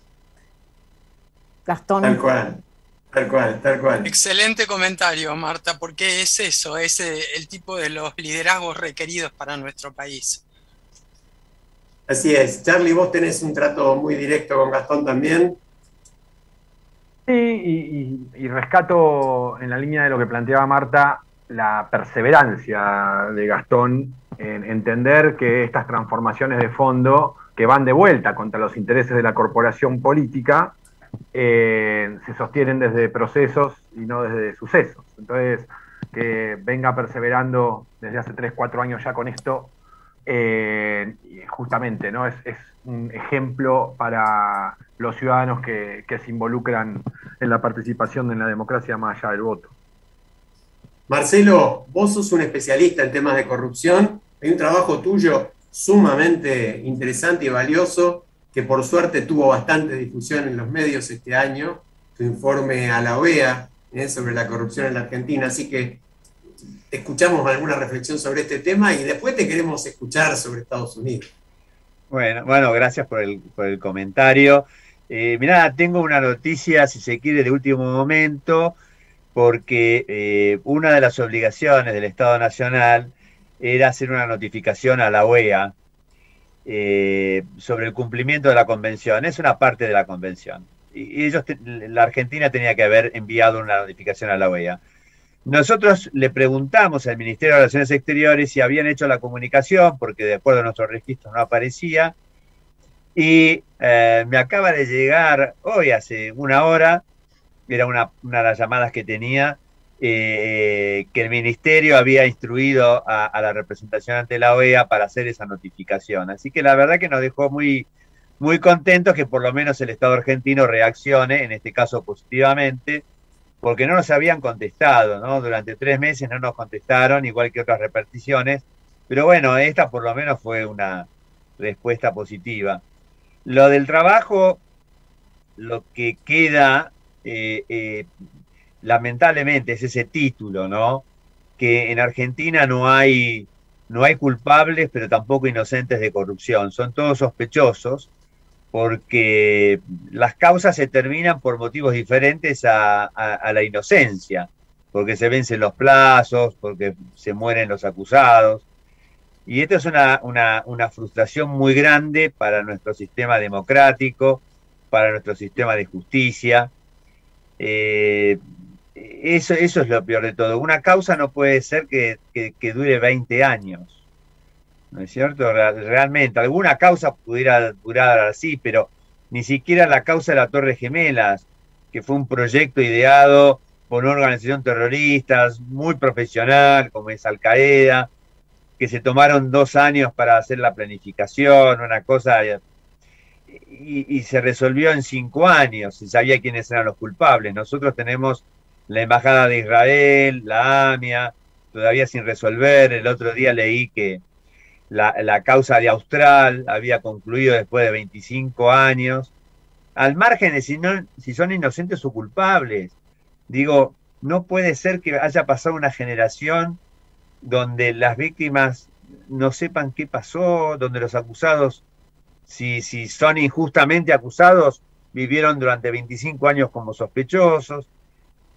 Gastón. Tal cual. Excelente comentario, Marta, porque es eso, es el tipo de los liderazgos requeridos para nuestro país. Así es. Charlie, vos tenés un trato muy directo con Gastón también. Sí, y rescato en la línea de lo que planteaba Marta, la perseverancia de Gastón en entender que estas transformaciones de fondo que van de vuelta contra los intereses de la corporación política se sostienen desde procesos y no desde sucesos. Entonces, que venga perseverando desde hace 3, 4 años ya con esto, justamente, ¿no? Es un ejemplo para los ciudadanos que se involucran en la participación en la democracia más allá del voto. Marcelo, vos sos un especialista en temas de corrupción. Hay un trabajo tuyo sumamente interesante y valioso que por suerte tuvo bastante difusión en los medios este año, tu informe a la OEA sobre la corrupción en la Argentina. Así que escuchamos alguna reflexión sobre este tema y después te queremos escuchar sobre Estados Unidos. Bueno, gracias por el comentario. Mirá, tengo una noticia, si se quiere, de último momento, porque una de las obligaciones del Estado Nacional era hacer una notificación a la OEA sobre el cumplimiento de la convención. Es una parte de la convención. Y la Argentina tenía que haber enviado una notificación a la OEA. Nosotros le preguntamos al Ministerio de Relaciones Exteriores si habían hecho la comunicación, porque de acuerdo a nuestros registros no aparecía, y me acaba de llegar hoy, hace una hora, era una de las llamadas que tenía, que el Ministerio había instruido a la representación ante la OEA para hacer esa notificación. Así que la verdad que nos dejó muy, muy contentos que por lo menos el Estado argentino reaccione, en este caso positivamente, porque no nos habían contestado, ¿no? Durante 3 meses no nos contestaron, igual que otras reparticiones, pero bueno, esta por lo menos fue una respuesta positiva. Lo del trabajo, lo que queda, lamentablemente, es ese título, ¿no? Que en Argentina no hay culpables, pero tampoco inocentes de corrupción, son todos sospechosos, porque las causas se terminan por motivos diferentes a la inocencia, porque se vencen los plazos, porque se mueren los acusados. Y esto es una frustración muy grande para nuestro sistema democrático, para nuestro sistema de justicia. Eso es lo peor de todo. Una causa no puede ser que dure 20 años. ¿No es cierto? Realmente, alguna causa pudiera durar así, pero ni siquiera la causa de la Torre Gemelas, que fue un proyecto ideado por una organización terrorista muy profesional, como es Al Qaeda, que se tomaron 2 años para hacer la planificación, una cosa, y se resolvió en 5 años, se sabía quiénes eran los culpables. Nosotros tenemos la Embajada de Israel, la AMIA, todavía sin resolver. El otro día leí que la causa de Austral había concluido después de 25 años, al margen de si son inocentes o culpables. Digo, no puede ser que haya pasado una generación donde las víctimas no sepan qué pasó, donde los acusados, si son injustamente acusados, vivieron durante 25 años como sospechosos.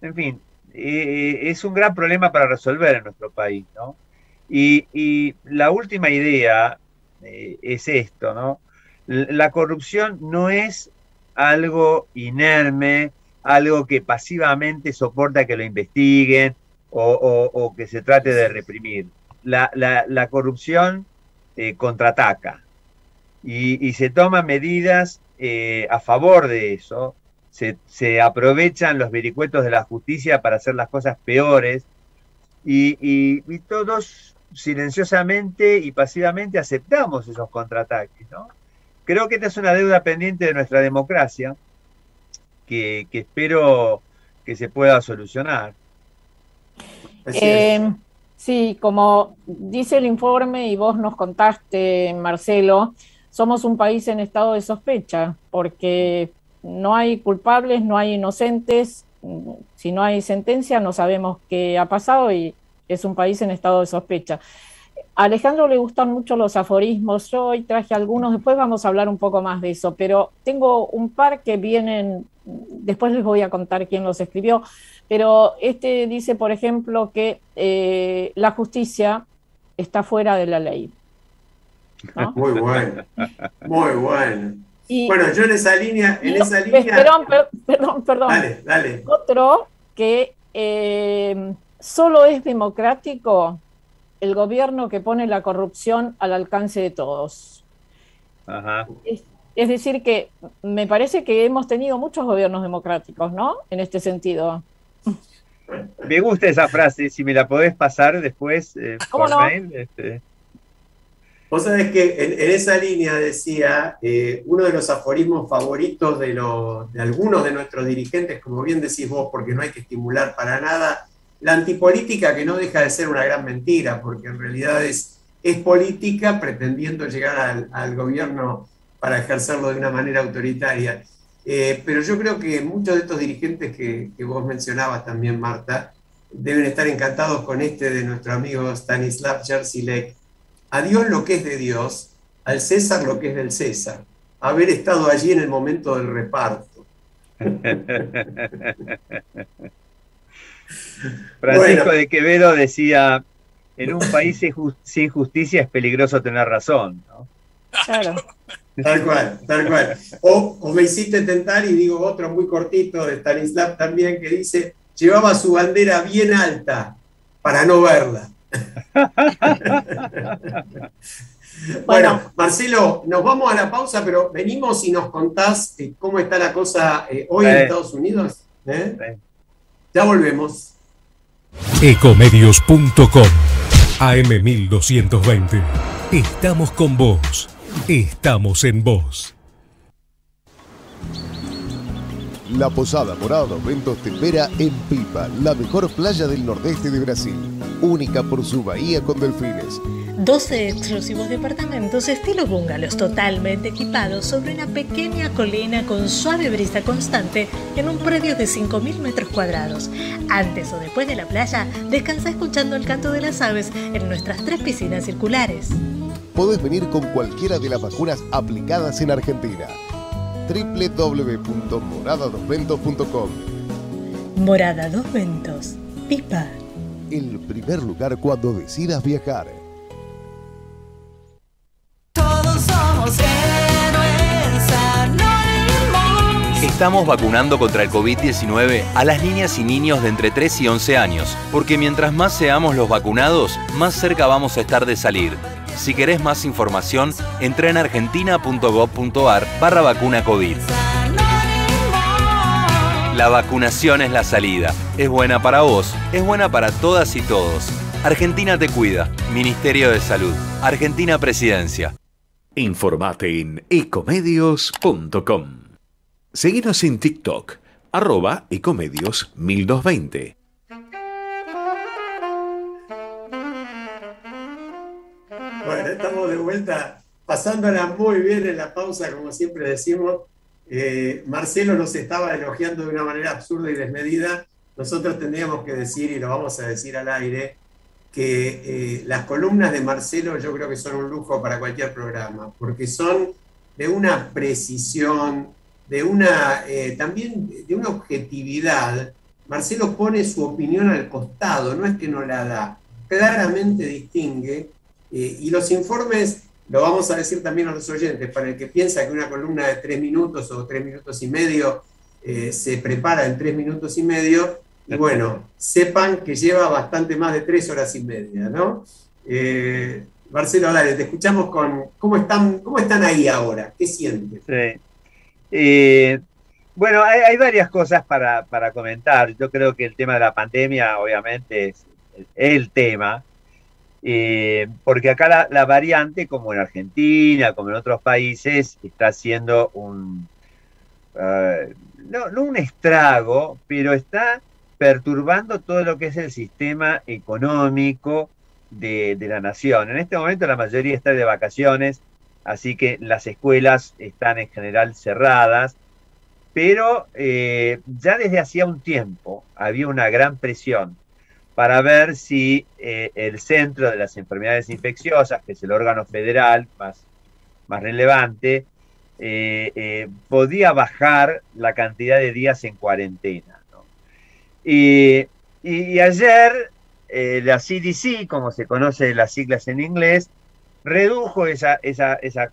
En fin, es un gran problema para resolver en nuestro país, ¿no? Y la última idea es esto, ¿no? La corrupción no es algo inerme, algo que pasivamente soporta que lo investiguen o que se trate de reprimir. La corrupción contraataca y se toman medidas a favor de eso. Se aprovechan los vericuetos de la justicia para hacer las cosas peores y todos silenciosamente y pasivamente aceptamos esos contraataques, ¿no? Creo que esta es una deuda pendiente de nuestra democracia que espero que se pueda solucionar. Sí, como dice el informe y vos nos contaste, Marcelo, somos un país en estado de sospecha, porque no hay culpables, no hay inocentes, si no hay sentencia no sabemos qué ha pasado y es un país en estado de sospecha. A Alejandro le gustan mucho los aforismos, yo hoy traje algunos, después vamos a hablar un poco más de eso, pero tengo un par que vienen, después les voy a contar quién los escribió, pero este dice, por ejemplo, que la justicia está fuera de la ley, ¿no? Muy bueno, muy bueno. Y, bueno, yo en esa línea... Perdón. Dale. Otro que solo es democrático el gobierno que pone la corrupción al alcance de todos. Ajá. Es decir, que me parece que hemos tenido muchos gobiernos democráticos, ¿no? En este sentido. Me gusta esa frase, si me la podés pasar después ¿Cómo por no? mail. Vos sabés que en esa línea decía, uno de los aforismos favoritos de algunos de nuestros dirigentes, como bien decís vos, porque no hay que estimular para nada, la antipolítica, que no deja de ser una gran mentira, porque en realidad es política pretendiendo llegar al gobierno para ejercerlo de una manera autoritaria. Pero yo creo que muchos de estos dirigentes que vos mencionabas también, Marta, deben estar encantados con de nuestro amigo Stanislav Jerzy. A Dios lo que es de Dios, al César lo que es del César. Haber estado allí en el momento del reparto. Francisco de Quevedo decía, en un país sin justicia es peligroso tener razón, ¿no? Claro. Tal cual, tal cual. O me hiciste tentar, y digo otro muy cortito de Stanislav también, que dice, llevaba su bandera bien alta para no verla. Bueno, Marcelo, nos vamos a la pausa, pero venimos y nos contás cómo está la cosa hoy en Estados Unidos. Ya volvemos. Ecomedios.com AM1220. Estamos con vos. Estamos en vos. La Posada Morada dos Ventos te espera en Pipa, la mejor playa del nordeste de Brasil, única por su bahía con delfines. 12 exclusivos departamentos estilo bungalows totalmente equipados sobre una pequeña colina con suave brisa constante en un predio de 5.000 metros cuadrados. Antes o después de la playa, descansa escuchando el canto de las aves en nuestras 3 piscinas circulares. Podés venir con cualquiera de las vacunas aplicadas en Argentina. www.moradadosventos.com. Morada Dos Ventos, Pipa. El primer lugar cuando decidas viajar. Todos somos héroes anónimos. Estamos vacunando contra el COVID-19 a las niñas y niños de entre 3 y 11 años, porque mientras más seamos los vacunados, más cerca vamos a estar de salir. Si querés más información, entra en argentina.gov.ar/vacuna COVID. La vacunación es la salida. Es buena para vos, es buena para todas y todos. Argentina te cuida. Ministerio de Salud. Argentina Presidencia. Informate en ecomedios.com. Seguinos en TikTok, @ecomedios1220. Bueno, estamos de vuelta, pasándola muy bien en la pausa, como siempre decimos. Marcelo nos estaba elogiando de una manera absurda y desmedida. Nosotros tendríamos que decir, y lo vamos a decir al aire, que las columnas de Marcelo yo creo que son un lujo para cualquier programa, porque son de una precisión, también de una objetividad. Marcelo pone su opinión al costado, no es que no la da, claramente distingue. Y los informes, lo vamos a decir también a los oyentes, para el que piensa que una columna de 3 minutos o 3 minutos y medio se prepara en 3 minutos y medio, y bueno, sepan que lleva bastante más de 3 horas y media, ¿no? Marcelo, dale, te escuchamos con cómo están ahí ahora, ¿qué sientes? Sí. Bueno, hay varias cosas para comentar. Yo creo que el tema de la pandemia, obviamente, es el tema. Porque acá la variante, como en Argentina, como en otros países, está haciendo no un estrago, pero está perturbando todo lo que es el sistema económico de la nación. En este momento la mayoría está de vacaciones, así que las escuelas están en general cerradas, pero ya desde hacía un tiempo había una gran presión para ver si el Centro de las Enfermedades Infecciosas, que es el órgano federal más relevante, podía bajar la cantidad de días en cuarentena, ¿no? Y ayer la CDC, como se conoce las siglas en inglés, redujo esa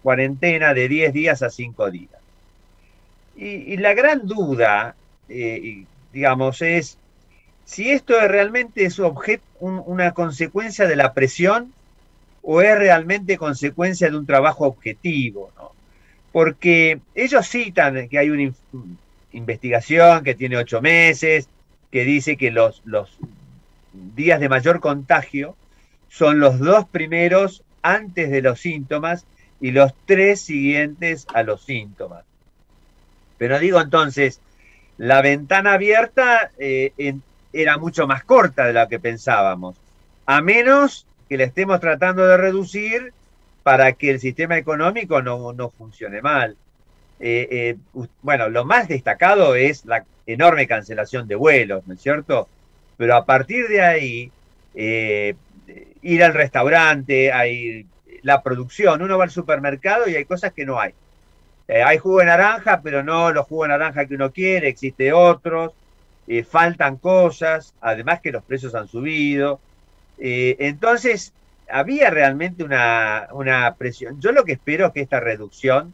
cuarentena de 10 días a 5 días. Y la gran duda, digamos, es si esto realmente es una consecuencia de la presión o es realmente consecuencia de un trabajo objetivo, ¿no? porque ellos citan que hay una investigación que tiene 8 meses, que dice que los días de mayor contagio son los 2 primeros antes de los síntomas y los 3 siguientes a los síntomas. Pero digo, entonces, la ventana abierta era mucho más corta de lo que pensábamos, a menos que la estemos tratando de reducir para que el sistema económico no funcione mal. Bueno, lo más destacado es la enorme cancelación de vuelos, ¿no es cierto? Pero a partir de ahí, ir al restaurante, hay la producción, uno va al supermercado y hay cosas que no hay. Hay jugo de naranja, pero no los jugos de naranja que uno quiere, existe otros, faltan cosas, además que los precios han subido. Entonces, había realmente una presión. Yo lo que espero es que esta reducción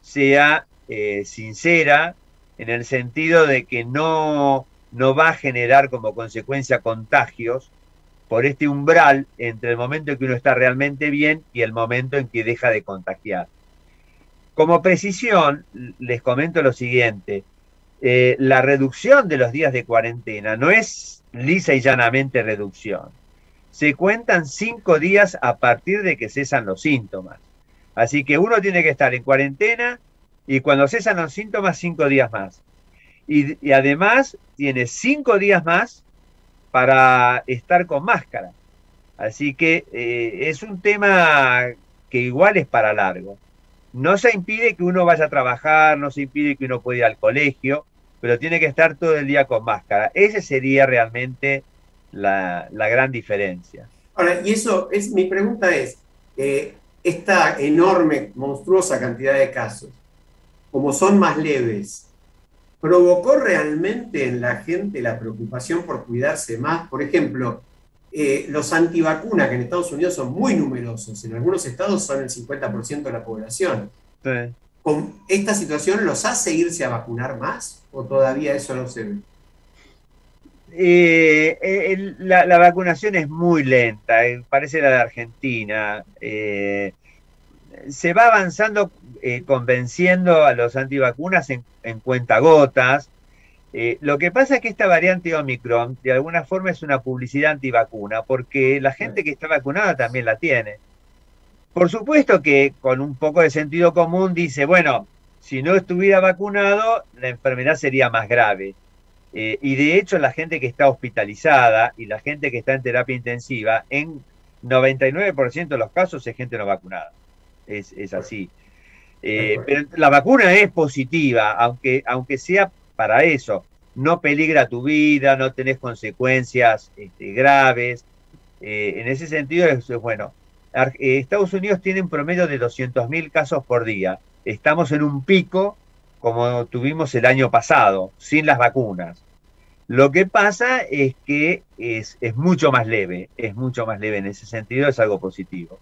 sea sincera, en el sentido de que no va a generar como consecuencia contagios por este umbral entre el momento en que uno está realmente bien y el momento en que deja de contagiar. Como precisión, les comento lo siguiente. La reducción de los días de cuarentena no es lisa y llanamente reducción. Se cuentan 5 días a partir de que cesan los síntomas. Así que uno tiene que estar en cuarentena y cuando cesan los síntomas 5 días más. Y además tiene 5 días más para estar con máscara. Así que es un tema que igual es para largo. No se impide que uno vaya a trabajar, no se impide que uno pueda ir al colegio, pero tiene que estar todo el día con máscara. Ese sería realmente la gran diferencia. Ahora, y eso es, mi pregunta es, esta enorme, monstruosa cantidad de casos, como son más leves, ¿provocó realmente en la gente la preocupación por cuidarse más? Por ejemplo, los antivacunas, que en Estados Unidos son muy numerosos, en algunos estados son el 50% de la población. Sí. ¿Con esta situación los hace irse a vacunar más o todavía eso no se ve? La vacunación es muy lenta, parece la de Argentina. Se va avanzando convenciendo a los antivacunas en cuentagotas. Lo que pasa es que esta variante Omicron de alguna forma es una publicidad antivacuna, porque la gente que está vacunada también la tiene. Por supuesto que con un poco de sentido común dice, bueno, si no estuviera vacunado, la enfermedad sería más grave. Y de hecho la gente que está hospitalizada y la gente que está en terapia intensiva, en 99% de los casos es gente no vacunada. Es así. Pero la vacuna es positiva, aunque sea para eso. No peligra tu vida, no tenés consecuencias graves. En ese sentido es bueno. Estados Unidos tiene un promedio de 200.000 casos por día. Estamos en un pico como tuvimos el año pasado, sin las vacunas. Lo que pasa es que es mucho más leve, en ese sentido es algo positivo.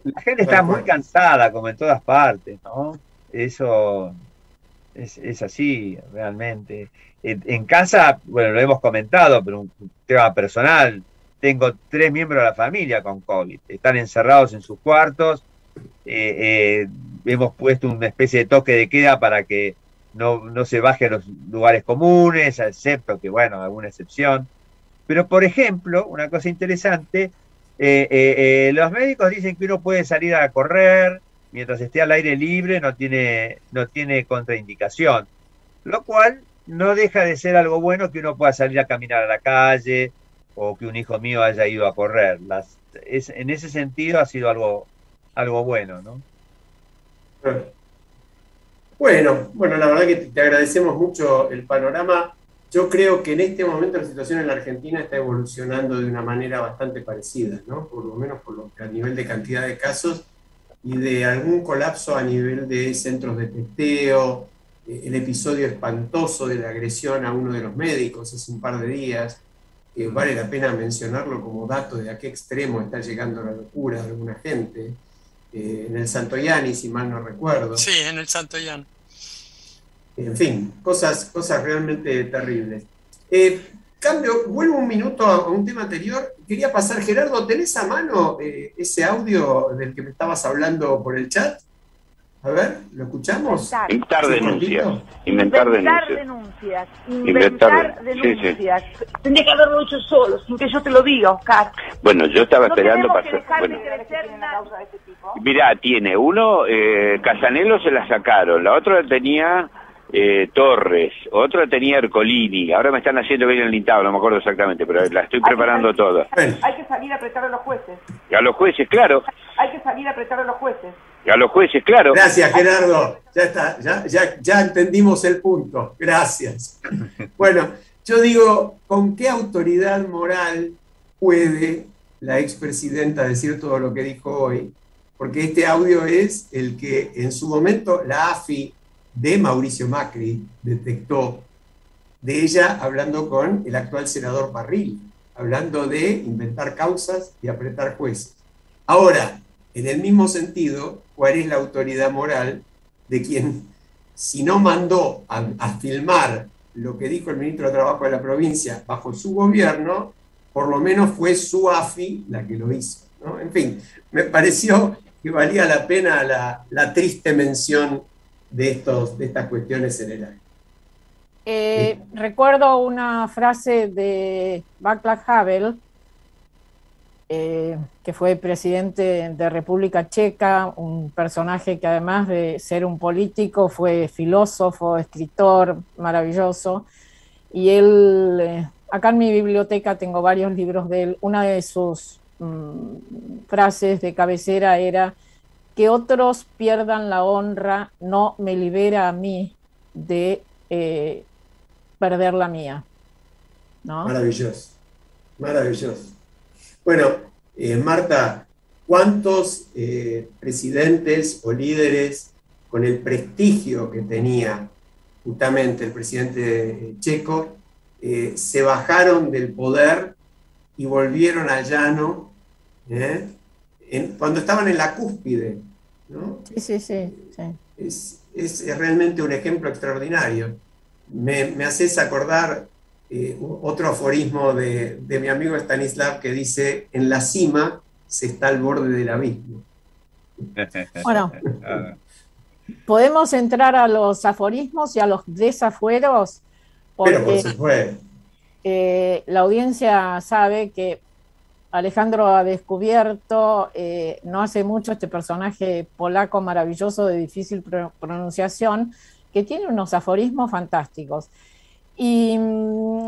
La gente está muy cansada, como en todas partes, ¿no? Eso es así, realmente. En casa, bueno, lo hemos comentado, pero un tema personal, tengo 3 miembros de la familia con COVID, están encerrados en sus cuartos, hemos puesto una especie de toque de queda para que no se baje a los lugares comunes, excepto que, bueno, alguna excepción. Pero, por ejemplo, una cosa interesante, los médicos dicen que uno puede salir a correr mientras esté al aire libre, no tiene contraindicación, lo cual no deja de ser algo bueno que uno pueda salir a caminar a la calle o que un hijo mío haya ido a correr. En ese sentido ha sido algo bueno, ¿no? Bueno, la verdad que te agradecemos mucho el panorama. Yo creo que en este momento la situación en la Argentina está evolucionando de una manera bastante parecida, ¿no? Por lo menos a nivel de cantidad de casos y de algún colapso a nivel de centros de testeo, el episodio espantoso de la agresión a uno de los médicos hace un par de días, que vale la pena mencionarlo como dato de a qué extremo está llegando la locura de alguna gente. En el Santoyani, si mal no recuerdo. Sí, en el Santoyani. En fin, cosas realmente terribles. Vuelvo un minuto a un tema anterior. Quería pasar, Gerardo, ¿tenés a mano ese audio del que me estabas hablando por el chat? A ver, ¿lo escuchamos? Inventar denuncias. Inventar denuncias. Inventar denuncias. Tendría que haberlo hecho solo, sin que yo te lo diga, Oscar. Bueno, yo estaba esperando para... Bueno, mirá, tiene uno, Casanelo se la sacaron, la otra la tenía Torres, otra tenía Ercolini, ahora me están haciendo bien el listado, no me acuerdo exactamente, pero la estoy preparando toda. Hay que salir a apretar a los jueces. A los jueces, claro. Hay que salir a apretar a los jueces. A los jueces, claro. Gracias, Gerardo. Ya está, ya entendimos el punto. Gracias. Bueno, yo digo, ¿con qué autoridad moral puede la expresidenta decir todo lo que dijo hoy? Porque este audio es el que en su momento la AFI de Mauricio Macri detectó, de ella hablando con el actual senador Parril, hablando de inventar causas y apretar jueces. Ahora, en el mismo sentido, ¿cuál es la autoridad moral de quien, si no mandó a filmar lo que dijo el ministro de Trabajo de la provincia bajo su gobierno, por lo menos fue su AFI la que lo hizo, ¿no? En fin, me pareció que valía la pena la triste mención de estas cuestiones en el aire. Recuerdo una frase de Václav Havel, que fue presidente de República Checa, un personaje que además de ser un político fue filósofo, escritor maravilloso, y él, acá en mi biblioteca tengo varios libros de él. Una de sus frases de cabecera era: que otros pierdan la honra no me libera a mí de perder la mía, ¿no? Maravilloso, maravilloso. Bueno, Marta, ¿cuántos presidentes o líderes con el prestigio que tenía justamente el presidente checo se bajaron del poder y volvieron al llano cuando estaban en la cúspide, ¿no? Sí. Es realmente un ejemplo extraordinario. Me haces acordar otro aforismo de mi amigo Stanislav que dice: en la cima se está al borde del abismo. Bueno, podemos entrar a los aforismos y a los desafueros, porque pero por supuesto. La audiencia sabe que Alejandro ha descubierto no hace mucho este personaje polaco maravilloso de difícil pronunciación, que tiene unos aforismos fantásticos. Y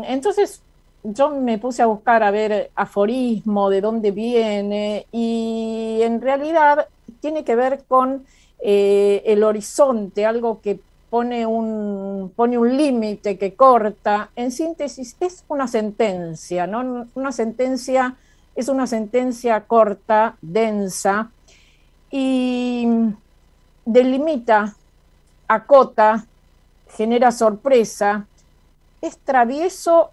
entonces yo me puse a buscar a ver aforismo, de dónde viene, y en realidad tiene que ver con el horizonte, algo que pone un límite, que corta. En síntesis, es una sentencia, ¿no? Una sentencia es una sentencia corta, densa, y delimita, acota, genera sorpresa, es travieso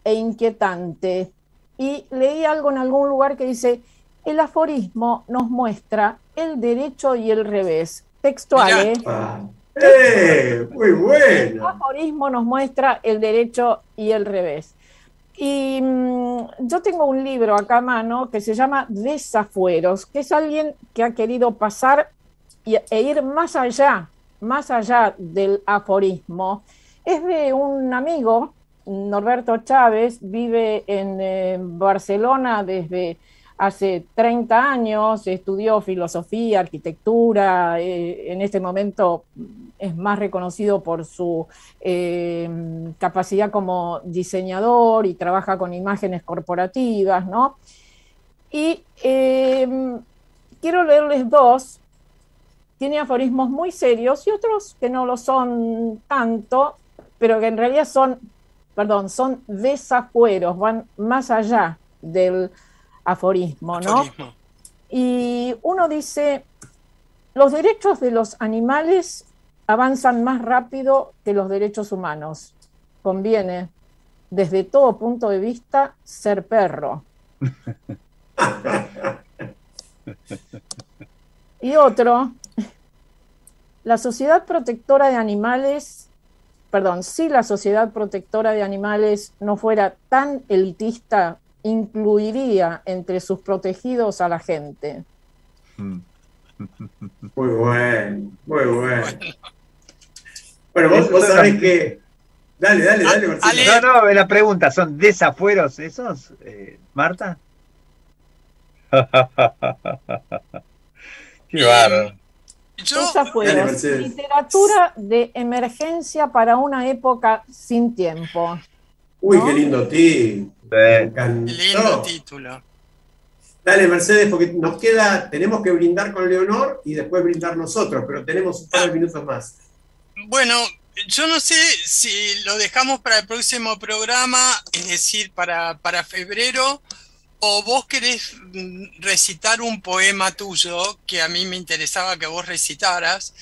e inquietante. Y leí algo en algún lugar que dice: el aforismo nos muestra el derecho y el revés. Textual, muy bueno. El aforismo nos muestra el derecho y el revés. Y yo tengo un libro acá a mano que se llama Desafueros, que es alguien que ha querido pasar e ir más allá del aforismo. Es de un amigo, Norberto Chávez, vive en Barcelona desde hace 30 años, estudió filosofía, arquitectura, en este momento es más reconocido por su capacidad como diseñador y trabaja con imágenes corporativas, ¿no? Y quiero leerles dos. Tiene aforismos muy serios y otros que no lo son tanto, pero que en realidad son desafueros, van más allá del aforismo, ¿no? Y uno dice: los derechos de los animales avanzan más rápido que los derechos humanos. Conviene, desde todo punto de vista, ser perro. Y otro: la sociedad protectora de animales, si la sociedad protectora de animales no fuera tan elitista, incluiría entre sus protegidos a la gente. Muy bueno, muy bueno. Bueno, vos sabés que... Dale, Marcelo. No, la pregunta, ¿son desafueros esos, Marta? Qué bárbaro. Desafueros. Literatura de emergencia para una época sin tiempo. Uy, ¿no? qué lindo título. Me encantó. Lindo título. Dale, Mercedes, porque nos queda, tenemos que brindar con Leonor y después brindar nosotros, pero tenemos un par de minutos más. Bueno, yo no sé si lo dejamos para el próximo programa, es decir, para febrero, o vos querés recitar un poema tuyo, que a mí me interesaba que vos recitaras.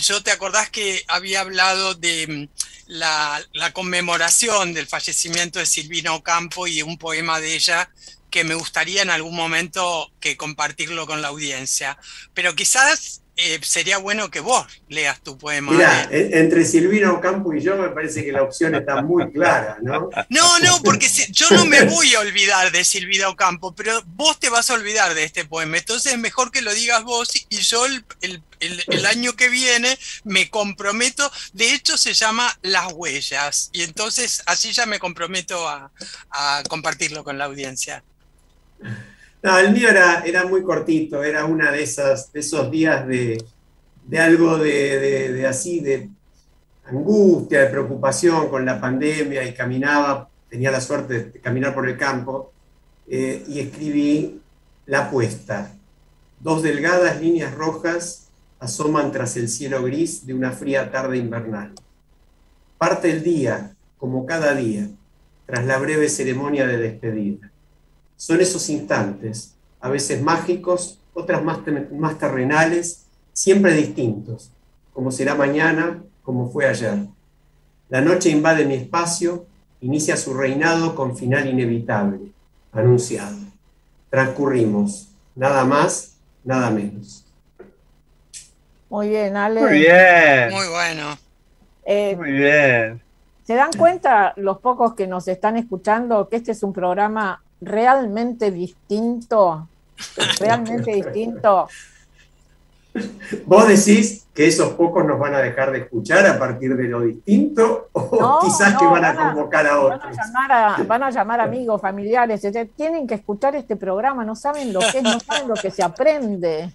Yo te acordás que había hablado de la conmemoración del fallecimiento de Silvina Ocampo y de un poema de ella que me gustaría en algún momento que compartirlo con la audiencia. Pero quizás sería bueno que vos leas tu poema. Mirá, entre Silvina Ocampo y yo me parece que la opción está muy clara, ¿no? No, porque yo no me voy a olvidar de Silvina Ocampo, pero vos te vas a olvidar de este poema. Entonces es mejor que lo digas vos y yo el año que viene me comprometo. De hecho se llama Las Huellas y entonces así ya me comprometo a compartirlo con la audiencia. No, el mío era muy cortito, era una de esos días de algo de así, de angustia, de preocupación con la pandemia, y tenía la suerte de caminar por el campo, y escribí La Puesta. 2 delgadas líneas rojas asoman tras el cielo gris de una fría tarde invernal. Parte el día, como cada día, tras la breve ceremonia de despedida. Son esos instantes, a veces mágicos, otras más terrenales, siempre distintos, como será mañana, como fue ayer. La noche invade mi espacio, inicia su reinado con final inevitable, anunciado. Transcurrimos, nada más, nada menos. Muy bien, Ale. Muy bien. Muy bueno. Muy bien. ¿Se dan cuenta los pocos que nos están escuchando que este es un programa realmente distinto? Realmente distinto. ¿Vos decís que esos pocos nos van a dejar de escuchar a partir de lo distinto? ¿O quizás que van a convocar a otros? Van a llamar amigos, familiares. Tienen que escuchar este programa, no saben lo que es, no saben lo que se aprende.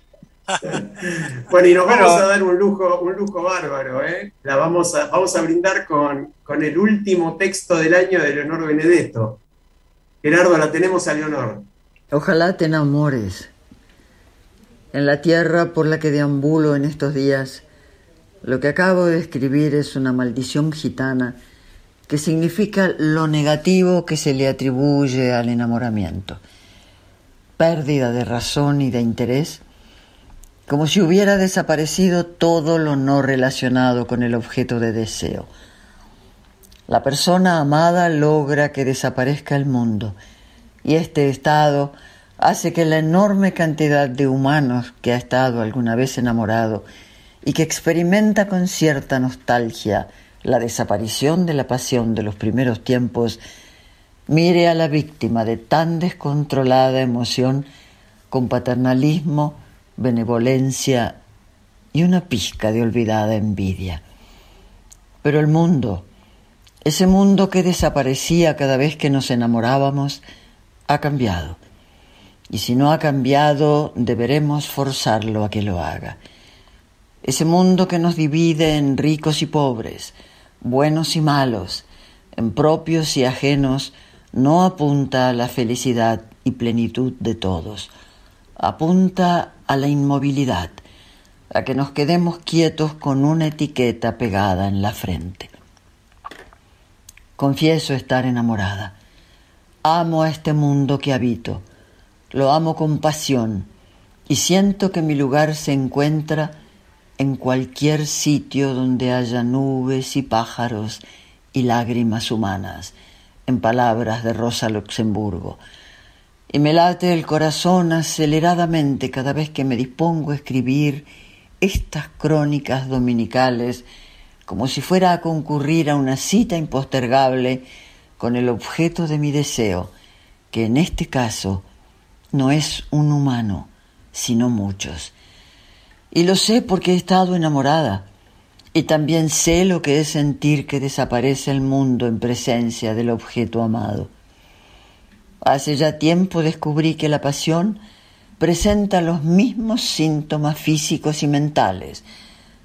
Bueno, y nos vamos a dar un lujo bárbaro, ¿eh? Vamos a brindar con el último texto del año de Leonor Benedetto. Gerardo, la tenemos a Leonor. Ojalá te enamores. En la tierra por la que deambulo en estos días, lo que acabo de escribir es una maldición gitana que significa lo negativo que se le atribuye al enamoramiento. Pérdida de razón y de interés, como si hubiera desaparecido todo lo no relacionado con el objeto de deseo. La persona amada logra que desaparezca el mundo, y este estado hace que la enorme cantidad de humanos que ha estado alguna vez enamorado y que experimenta con cierta nostalgia la desaparición de la pasión de los primeros tiempos, mire a la víctima de tan descontrolada emoción con paternalismo, benevolencia y una pizca de olvidada envidia. Pero el mundo, ese mundo que desaparecía cada vez que nos enamorábamos, ha cambiado. Y si no ha cambiado, deberemos forzarlo a que lo haga. Ese mundo que nos divide en ricos y pobres, buenos y malos, en propios y ajenos, no apunta a la felicidad y plenitud de todos. Apunta a la inmovilidad, a que nos quedemos quietos con una etiqueta pegada en la frente. Confieso estar enamorada. Amo a este mundo que habito. Lo amo con pasión y siento que mi lugar se encuentra en cualquier sitio donde haya nubes y pájaros y lágrimas humanas, en palabras de Rosa Luxemburgo. Y me late el corazón aceleradamente cada vez que me dispongo a escribir estas crónicas dominicales, como si fuera a concurrir a una cita impostergable con el objeto de mi deseo, que en este caso no es un humano, sino muchos. Y lo sé porque he estado enamorada. Y también sé lo que es sentir que desaparece el mundo en presencia del objeto amado. Hace ya tiempo descubrí que la pasión presenta los mismos síntomas físicos y mentales: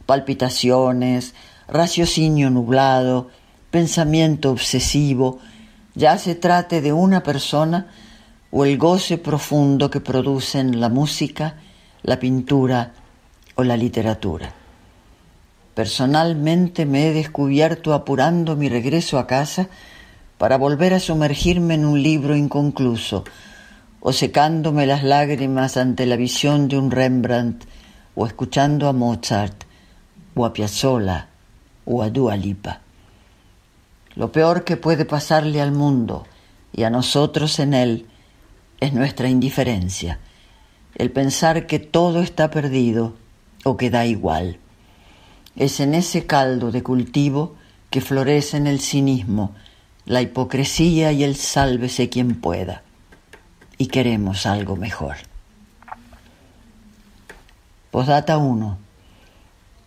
palpitaciones, raciocinio nublado, pensamiento obsesivo, ya se trate de una persona o el goce profundo que producen la música, la pintura o la literatura. Personalmente me he descubierto apurando mi regreso a casa para volver a sumergirme en un libro inconcluso, o secándome las lágrimas ante la visión de un Rembrandt, o escuchando a Mozart, o a Piazzolla, o a Dua Lipa. Lo peor que puede pasarle al mundo, y a nosotros en él, es nuestra indiferencia, el pensar que todo está perdido o que da igual. Es en ese caldo de cultivo que florecen el cinismo, la hipocresía y el sálvese quien pueda. Y queremos algo mejor. Postdata 1.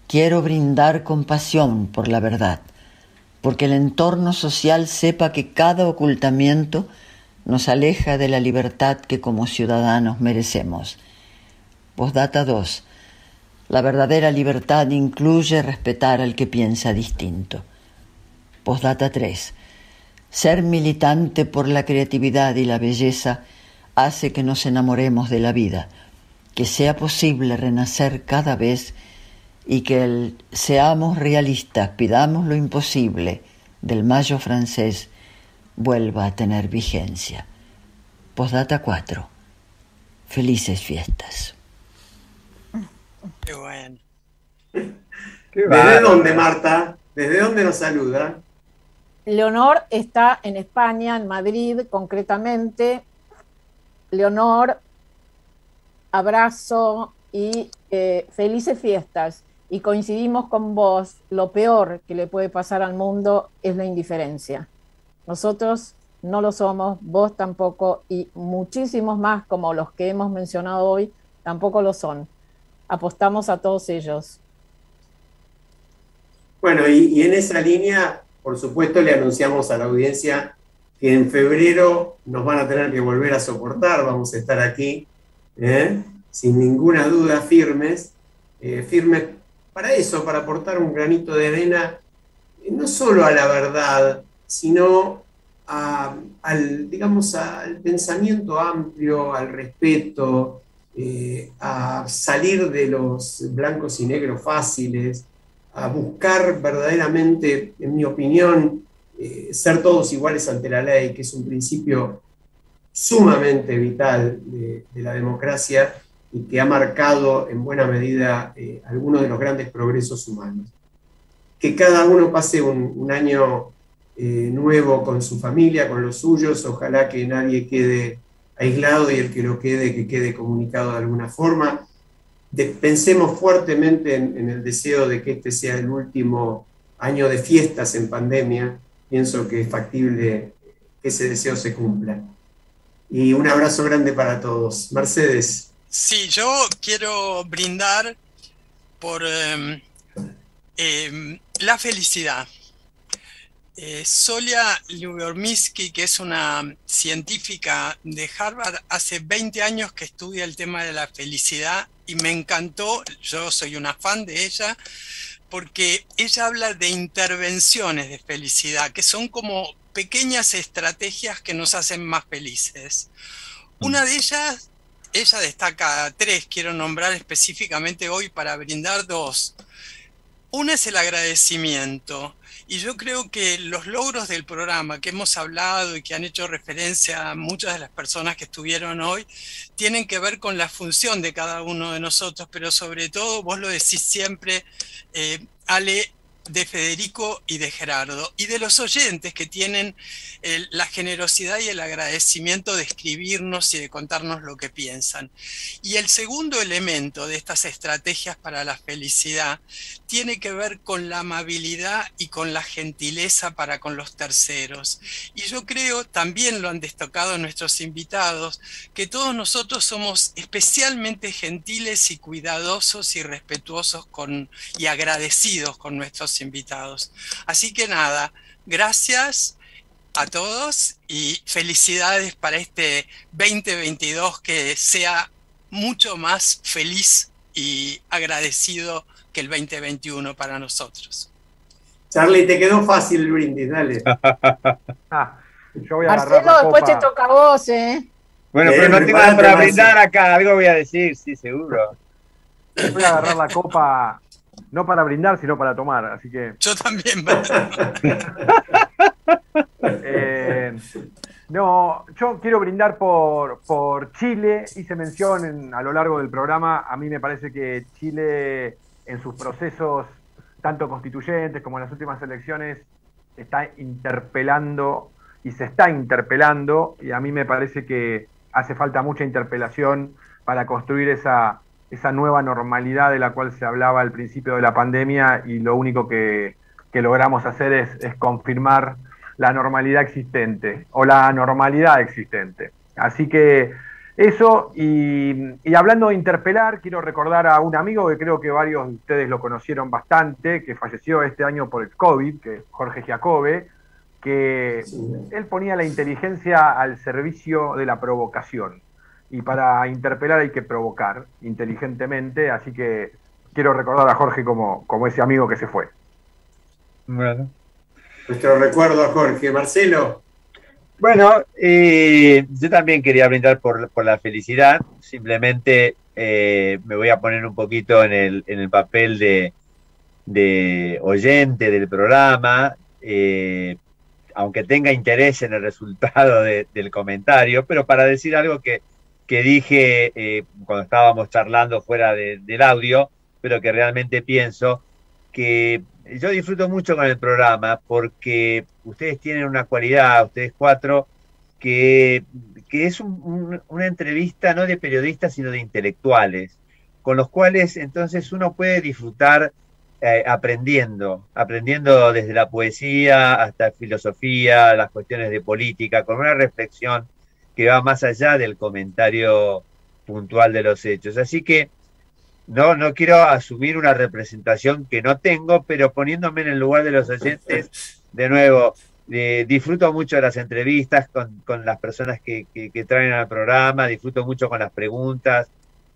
Quiero brindar compasión por la verdad, porque el entorno social sepa que cada ocultamiento nos aleja de la libertad que como ciudadanos merecemos. Postdata 2. La verdadera libertad incluye respetar al que piensa distinto. Postdata 3. Ser militante por la creatividad y la belleza hace que nos enamoremos de la vida, que sea posible renacer cada vez y que seamos realistas, pidamos lo imposible, del Mayo francés vuelva a tener vigencia. Postdata 4. Felices fiestas. Qué bueno. ¿Desde dónde, Marta? ¿Desde dónde nos saluda? Leonor está en España, en Madrid concretamente. Leonor, abrazo y felices fiestas. Y coincidimos con vos, lo peor que le puede pasar al mundo es la indiferencia. Nosotros no lo somos, vos tampoco, y muchísimos más como los que hemos mencionado hoy tampoco lo son. Apostamos a todos ellos. Bueno, y en esa línea, por supuesto, le anunciamos a la audiencia que en febrero nos van a tener que volver a soportar, vamos a estar aquí, sin ninguna duda, firmes para eso, para aportar un granito de arena, no solo a la verdad, sino al pensamiento amplio, al respeto, a salir de los blancos y negros fáciles, a buscar verdaderamente, en mi opinión, ser todos iguales ante la ley, que es un principio sumamente vital de la democracia y que ha marcado en buena medida algunos de los grandes progresos humanos. Que cada uno pase un año nuevo con su familia, con los suyos, ojalá que nadie quede aislado y el que lo quede, que quede comunicado de alguna forma. Pensemos fuertemente en el deseo de que este sea el último año de fiestas en pandemia. Pienso que es factible que ese deseo se cumpla. Y un abrazo grande para todos. Mercedes. Sí, yo quiero brindar por la felicidad. Solia Lyubomirsky, que es una científica de Harvard, hace 20 años que estudia el tema de la felicidad y me encantó, yo soy una fan de ella, porque ella habla de intervenciones de felicidad, que son como pequeñas estrategias que nos hacen más felices. Una de ellas, ella destaca 3, quiero nombrar específicamente hoy para brindar 2. Una es el agradecimiento. Y yo creo que los logros del programa que hemos hablado y que han hecho referencia a muchas de las personas que estuvieron hoy, tienen que ver con la función de cada uno de nosotros, pero sobre todo, vos lo decís siempre, Ale, de Federico y de Gerardo, y de los oyentes que tienen la generosidad y el agradecimiento de escribirnos y de contarnos lo que piensan. Y el segundo elemento de estas estrategias para la felicidad tiene que ver con la amabilidad y con la gentileza para con los terceros. Y yo creo, también lo han destacado nuestros invitados, que todos nosotros somos especialmente gentiles y cuidadosos y respetuosos y agradecidos con nuestros invitados. Así que nada, gracias a todos y felicidades para este 2022, que sea mucho más feliz y agradecido que el 2021 para nosotros. Charlie, te quedó fácil el brindis, dale. Yo voy a agarrar Marcelo, la después copa. te toca a vos, Bueno, pero no tengo nada para brindar acá, algo voy a decir, sí, seguro. Voy a agarrar la copa, no para brindar, sino para tomar, así que... Yo también. No, yo quiero brindar por Chile. Hice mención a lo largo del programa. A mí me parece que Chile, en sus procesos, tanto constituyentes como en las últimas elecciones, está interpelando y se está interpelando. Y a mí me parece que hace falta mucha interpelación para construir esa nueva normalidad de la cual se hablaba al principio de la pandemia, y lo único que logramos hacer es confirmar la normalidad existente o la anormalidad existente. Así que eso, y hablando de interpelar, quiero recordar a un amigo que creo que varios de ustedes lo conocieron bastante, que falleció este año por el COVID, que es Jorge Giacobbe, que él ponía la inteligencia al servicio de la provocación. Y para interpelar hay que provocar inteligentemente, así que quiero recordar a Jorge como ese amigo que se fue. Bueno. Nuestro recuerdo a Jorge. Marcelo. Bueno, yo también quería brindar por la felicidad. Simplemente me voy a poner un poquito en el papel de oyente del programa, aunque tenga interés en el resultado del comentario, pero para decir algo que dije cuando estábamos charlando fuera del audio, pero que realmente pienso, que yo disfruto mucho con el programa porque ustedes tienen una cualidad, ustedes cuatro, que es una entrevista no de periodistas, sino de intelectuales, con los cuales entonces uno puede disfrutar aprendiendo desde la poesía hasta filosofía, las cuestiones de política, con una reflexión que va más allá del comentario puntual de los hechos. Así que no quiero asumir una representación que no tengo, pero poniéndome en el lugar de los oyentes, de nuevo, disfruto mucho de las entrevistas con las personas que traen al programa, disfruto mucho con las preguntas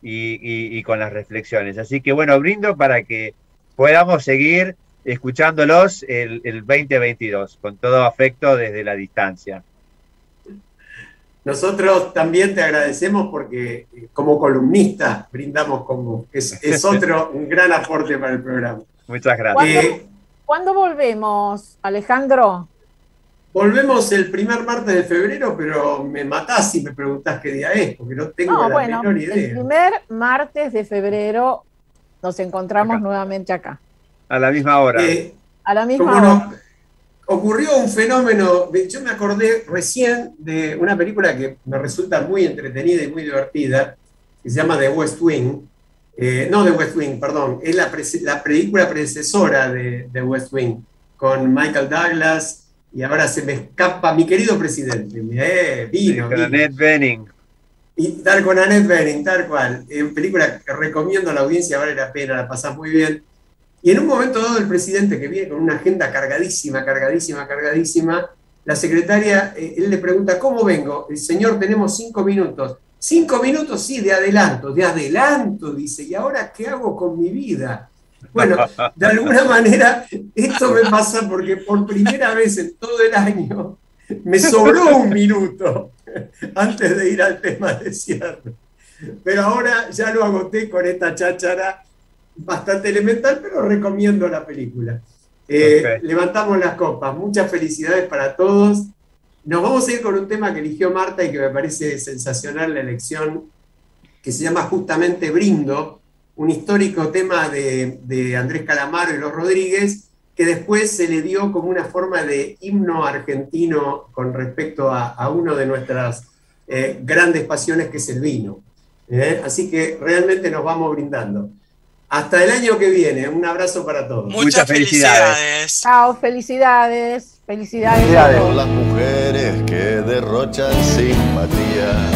y con las reflexiones. Así que bueno, brindo para que podamos seguir escuchándolos el 2022, con todo afecto desde la distancia. Nosotros también te agradecemos porque como columnista brindamos con vos. Es otro un gran aporte para el programa. Muchas gracias. ¿Cuándo volvemos, Alejandro? Volvemos el primer martes de febrero, pero me matás si me preguntás qué día es, porque no tengo la menor idea. El primer martes de febrero nos encontramos nuevamente acá. A la misma hora. A la misma hora. Ocurrió un fenómeno, yo me acordé recién de una película que me resulta muy entretenida y muy divertida, que se llama The West Wing. No The West Wing, perdón, es la película predecesora de The West Wing, con Michael Douglas, y ahora se me escapa mi querido presidente. Vino. Con Annette Bening. Y con Annette Bening, tal cual. Película que recomiendo a la audiencia, vale la pena, la pasás muy bien. Y en un momento dado el presidente, que viene con una agenda cargadísima, la secretaria, él le pregunta, ¿cómo vengo? El señor, tenemos 5 minutos. 5 minutos, sí, de adelanto, dice, ¿y ahora qué hago con mi vida? Bueno, de alguna manera esto me pasa porque por primera vez en todo el año me sobró un minuto antes de ir al tema de cierre. Pero ahora ya lo agoté con esta cháchara bastante elemental, pero recomiendo la película. Levantamos las copas. Muchas felicidades para todos. Nos vamos a ir con un tema que eligió Marta y que me parece sensacional la elección, que se llama justamente Brindo, un histórico tema de Andrés Calamaro y Los Rodríguez, que después se le dio como una forma de himno argentino con respecto a una de nuestras grandes pasiones, que es el vino. Así que realmente nos vamos brindando. Hasta el año que viene, un abrazo para todos. Muchas felicidades. Chao, felicidades. Felicidades a todos. Las mujeres que derrochan simpatía.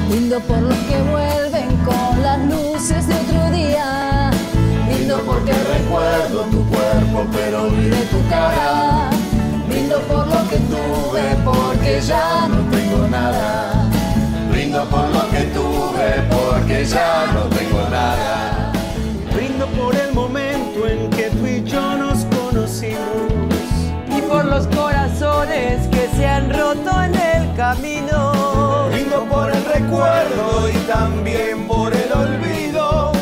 Brindo por los que vuelven con las luces de otro día. Brindo porque recuerdo tu cuerpo, pero olvidé tu cara. Brindo por lo que tuve, porque ya no tengo nada. Brindo por lo que tuve, porque ya no tengo nada. Brindo por el momento en que tú y yo nos conocimos. Y por los corazones que se han roto en el camino. Brindo por el recuerdo y también por el olvido.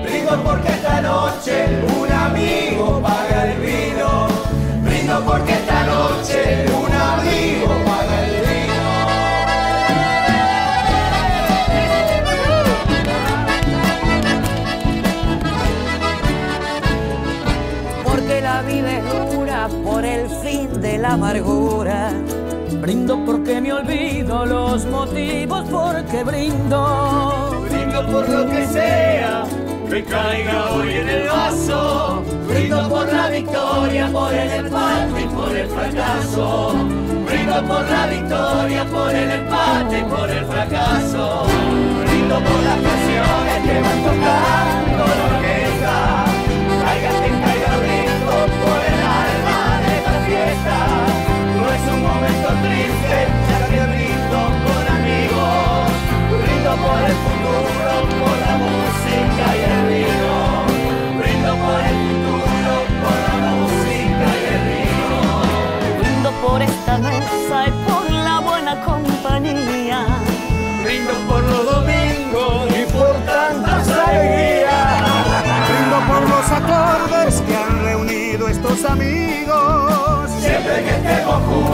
Brindo porque esta noche un amigo paga el vino. Brindo porque esta noche un amigo paga el vino. Porque la vida es dura por el fin de la amargura. Brindo porque me olvido los motivos porque brindo. Brindo por lo que sea que caiga hoy en el vaso. Brindo por la victoria, por el empate y por el fracaso. Brindo por la victoria, por el empate y por el fracaso. Brindo por las canciones que van tocando la orquesta. Caiga quien caiga, brindo por el alma de esta fiesta. No es un momento triste, ya que brindo con amigos. Brindo por el futuro, por la música y el vino. Brindo por el futuro, por la música y el vino. Brindo por esta mesa y por la buena compañía. Brindo por los domingos y por tantas alegrías. Brindo por los acordes que han reunido estos amigos. Siempre que estemos juntos.